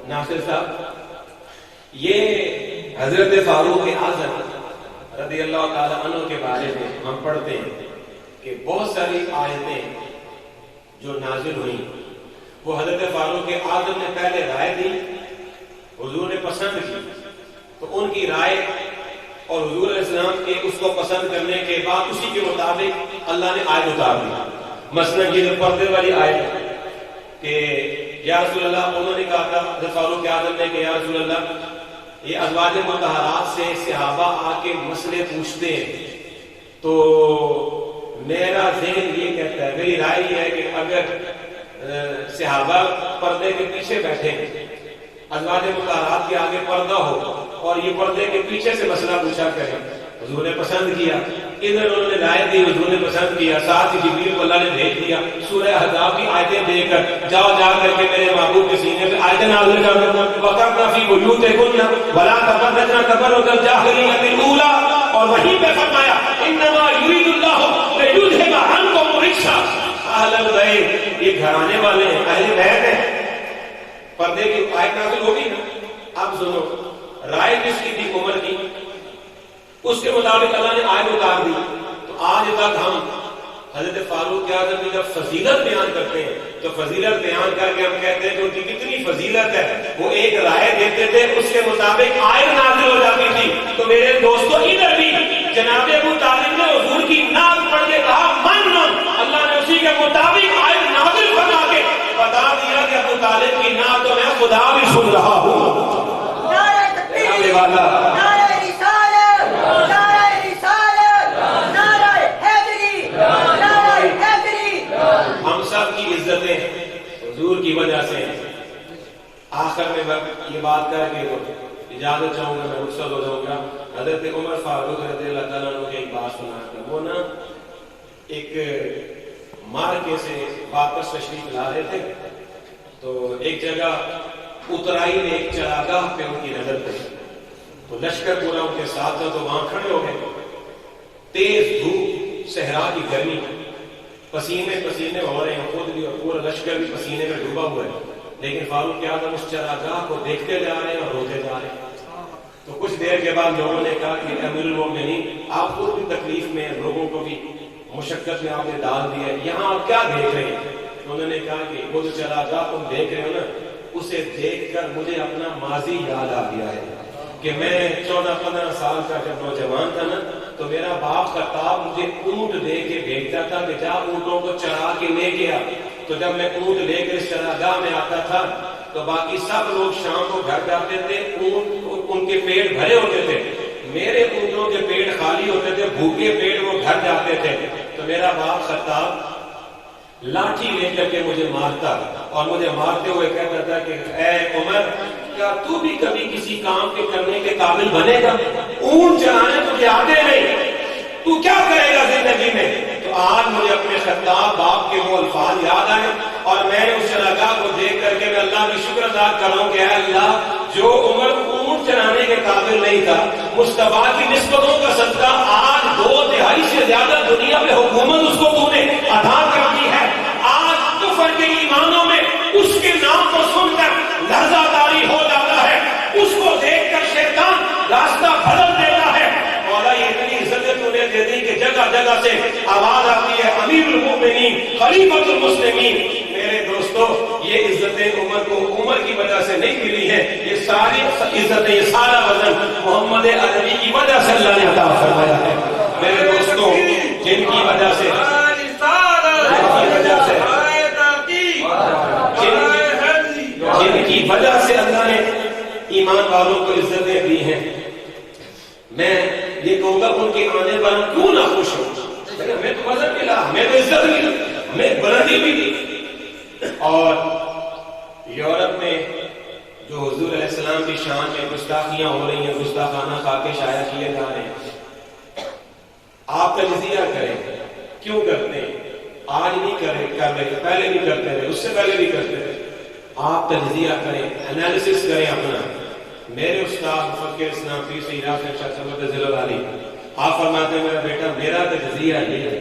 ناصر صاحب، یہ حضرت فاروق اعظم رضی اللہ تعالی عنہ کے بارے میں ہم پڑھتے ہیں کہ بہت ساری آیتیں جو نازل ہوئیں وہ حضرت فاروق اعظم نے پہلے رائے دی، حضور نے پسند کی، تو ان کی رائے اور حضور علیہ السلام کے اس کو پسند کرنے کے بعد اسی کے مطابق اللہ نے آیت اتار دی۔ مثلا یہ پردے والی آیت کہ یا رسول اللہ، انہوں نے کہا تھا حضرت فاروق اعظم نے کہ یا رسول اللہ یہ ازواج مطہرات سے صحابہ آ کے مسئلے پوچھتے ہیں، تو میرا ذہن یہ کہتا ہے، میری رائے یہ ہے کہ اگر صحابہ پردے کے پیچھے بیٹھے ازواج مطہرات کے آگے پردہ ہو اور یہ پردے کے پیچھے سے مسئلہ پوچھا کریں، حضور نے پسند کیا، ادھر انہوں نے رائے دی، حضور نے پسند کیا، ساتھ ہی جبریل کو اللہ نے بھیج دیا سورہ احزاب کی آیتیں دے کر جاؤ جا کر کے میرے محبوب کے سینے پہ آیتیں نازل کر دو، وَقَرْنَ فِي بُيُوتِكُنَّ وَلَا تَبَرَّجْنَ تَبَرُّجَ الْجَاهِلِيَّةِ الْأُولَىٰ، اور وہیں پہ فرمایا إِنَّمَا يُرِيدُ اللَّهُ لِيُذْهِبَ عَنكُمُ الرِّجْسَ أَهْلَ الْبَيْتِ، یہ گھرانے والے ہیں، اہل بیت ہیں۔ پردے کی آیت نازل ہوگی نا، اب سنو، رائے کس کی تھی؟ عمر کی، اس کے مطابق اللہ نے آیت اتار دی۔ تو آج تک ہم حضرت فاروق اعظم کی جب فضیلت بیان کرتے ہیں تو فضیلت بیان کر کے ہم کہتے ہیں کہ ان کی کتنی فضیلت ہے، وہ ایک رائے دیتے تھے، اس کے مطابق آیت نازل ہو جاتی تھی۔ تو میرے دوستو ادھر بھی جناب ابو طالب نے حضور کی نعت پڑھ کے کہا من، اللہ نے اسی کے مطابق آیت نازل فرما کے بتا دیا کہ ابو طالب کی نعت تو میں خدا بھی سن رہا ہوں۔ ہم سب کی عزتیں حضور کی وجہ سے ہیں۔ آخر میں یہ بات کر کے اجازت چاہوں گا، میں رخصت ہو جاؤں گا۔ حضرت عمر فاروق رضی اللہ تعالیٰ عنہ کی ایک بات سنا کر، وہ نا ایک مارکے سے واپس تشریف لا رہے تھے، تو ایک جگہ اترائی میں ایک چراگاہ پہ ان کی نظر پڑی، تو لشکر پورا ان کے ساتھ تھا، تو وہاں کھڑے ہو گئے، تیز دھوپ، صحرا کی گرمی، پسینے پسینے ہو رہے ہیں، خود بھی اور پورا لشکر بھی پسینے میں ڈوبا ہوا ہے، لیکن فاروق اعظم اس چراگاہ کو دیکھتے جا رہے ہیں اور روتے جا رہے ہیں۔ تو کچھ دیر کے بعد لوگوں نے کہا کہ امیر المومنین آپ خود بھی تکلیف میں، لوگوں کو بھی مشقت میں آپ نے ڈال دیا ہے، یہاں آپ کیا دیکھ رہے ہیں؟ انہوں نے کہا کہ وہ جو چراگاہ تم دیکھ رہے ہو نا، اسے دیکھ کر مجھے اپنا ماضی یاد آ گیا ہے کہ میں 14-15 سال کا جب نوجوان تھا نا، تو میرا باپ خطاب مجھے اونٹ دے کے بھیجتا تھا کہ جا اونٹوں کو چرا کے لے گیا، تو جب میں اونٹ لے کر اس چراگاہ میں آتا تھا تو باقی سب لوگ شام کو گھر جاتے تھے، اونٹ ان کے پیٹ بھرے ہوتے تھے، میرے اونٹوں کے پیٹ خالی ہوتے تھے، بھوکے پیٹ وہ گھر جاتے تھے، تو میرا باپ خطاب لاٹھی لے کر کے مجھے مارتا اور مجھے مارتے ہوئے کہتا تھا کہ اے عمر، کیا تو بھی کبھی کسی کام کے کرنے کے قابل بنے گا؟ اونٹ چلانے تجھے آتے نہیں، تو کیا کرے گا زندگی میں؟ تو آج مجھے اپنے خطاب باپ کے وہ الفاظ یاد آئے اور میں نے اس چراگاہ کو دیکھ کر کے میں اللہ کی شکر ادا کروں کہ اے اللہ، جو عمر اونٹ چلانے کے قابل نہیں تھا، مصطفیٰ کی نسبتوں کا صدقہ آج 2/3 سے زیادہ دنیا میں حکومت اس کو تو نے عطا کر دی ہے۔ آج کفر کے ایمانوں میں اس کے نام کو سن کر لرزہ طاری ہو جاتا ہے، اس کو دیکھ کر شیطان راستہ بدل دیتا ہے۔ مولا یہ اتنی عزتیں تو نے دے دی کہ جگہ جگہ سے آواز آتی ہے امیر المومنین، خلیفۃ المسلمین۔ میرے دوستو، یہ عزتیں عمر کی وجہ سے نہیں ملی ہے، یہ ساری عزتیں، یہ سارا وزن محمد عربی کی وجہ سے اللہ نے عطا فرمایا ہے۔ میرے دوستو، جن کی وجہ سے اللہ نے ایمان والوں کو عزتیں دی ہیں، میں یہ کہوں گا ان کے آنے پر کیوں نہ خوش ہوں؟ ہمیں تو وزن ملا، ہمیں تو عزت ملی، ہمیں بلندی ملی۔ اور یورپ میں جو حضور علیہ السلام کی شان میں گستاخیاں ہو رہی ہیں، گستاخانہ خاکے شائع کیے جا رہے ہیں، آپ تجزیہ کریں کیوں کرتے ہیں؟ آج نہیں کر رہے، پہلے بھی کرتے رہے، اس سے پہلے بھی کرتے رہے۔ آپ تجزیہ کریں، انالیسس کریں اپنا۔ میرے استاد مفکر اسلام پیر سید شاہ صفوت ذل العالی آپ فرماتے ہیں میرا بیٹا، میرا تجزیہ یہ ہے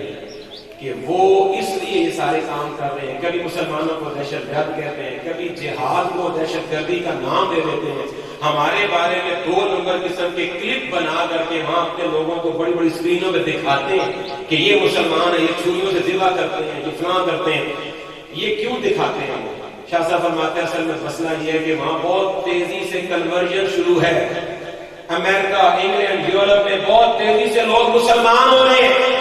کہ وہ اس لیے یہ سارے کام کر رہے ہیں، کبھی مسلمانوں کو دہشت گرد کہتے ہیں، کبھی جہاد کو دہشت گردی کا نام دے دیتے ہیں، ہمارے بارے میں 2 نمبر قسم کے کلپ بنا کر کے وہاں اپنے لوگوں کو بڑی بڑی اسکرینوں میں دکھاتے ہیں کہ یہ مسلمان ہے، یہ چھریوں سے ذبح کرتے ہیں، یہ فلاں کرتے ہیں۔ یہ کیوں دکھاتے ہیں؟ شاہ صاحب فرماتے ہیں اصل میں مسئلہ یہ ہے کہ وہاں بہت تیزی سے کنورژن شروع ہے، امریکہ، انگلینڈ، یورپ میں بہت تیزی سے لوگ مسلمان ہو رہے ہیں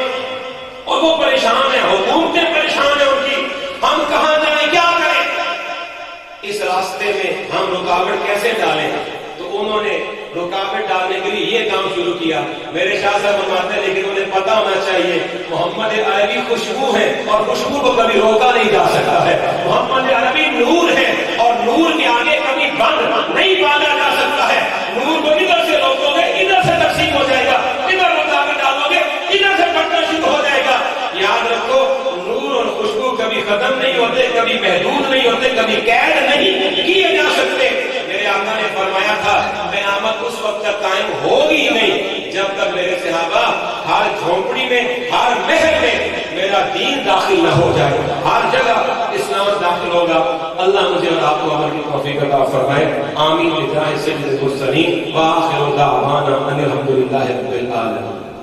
اور وہ پریشان ہیں، حکومتیں پریشان ہیں ان کی، ہم کہاں جائیں، کیا کریں؟ اس راستے میں ہم رکاوٹ کیسے ڈالیں؟ تو انہوں نے رکاوٹ ڈالنے کے لیے یہ کام شروع کیا۔ میرے شاہ صاحب فرماتے ہیں لیکن انہیں پتا ہونا چاہیے محمد عربی خوشبو ہے اور خوشبو کو کبھی روکا نہیں جا سکتا ہے، محمد عربی نور ہے اور نور کے آگے کبھی بند نہیں باندھا جا سکتا ہے۔ نور کو ادھر سے روکو گے ادھر سے تقسیم ہو جائے گا، ادھر رکاوٹ ڈالو گے ادھر سے پھٹنا شروع ہو جائے گا۔ یاد رکھو، نور اور خوشبو کبھی ختم نہیں ہوتے، کبھی محدود نہیں ہوتے، کبھی قید نہیں کیے جا سکتے۔ میرے آقا نے فرمایا تھا قیامت اس وقت تک قائم ہوگی نہیں جب تک میرے صحابہ ہر جھونپڑی میں، ہر محل میں میرا دین داخل نہ ہو جائے، ہر جگہ اسلام داخل ہوگا۔ اللہ مجھے اور آپ کو عمل کی توفیق عطا فرمائے، آمین بجاہ سید المرسلین، وآخر دعوانا ان الحمد للہ رب العالمین۔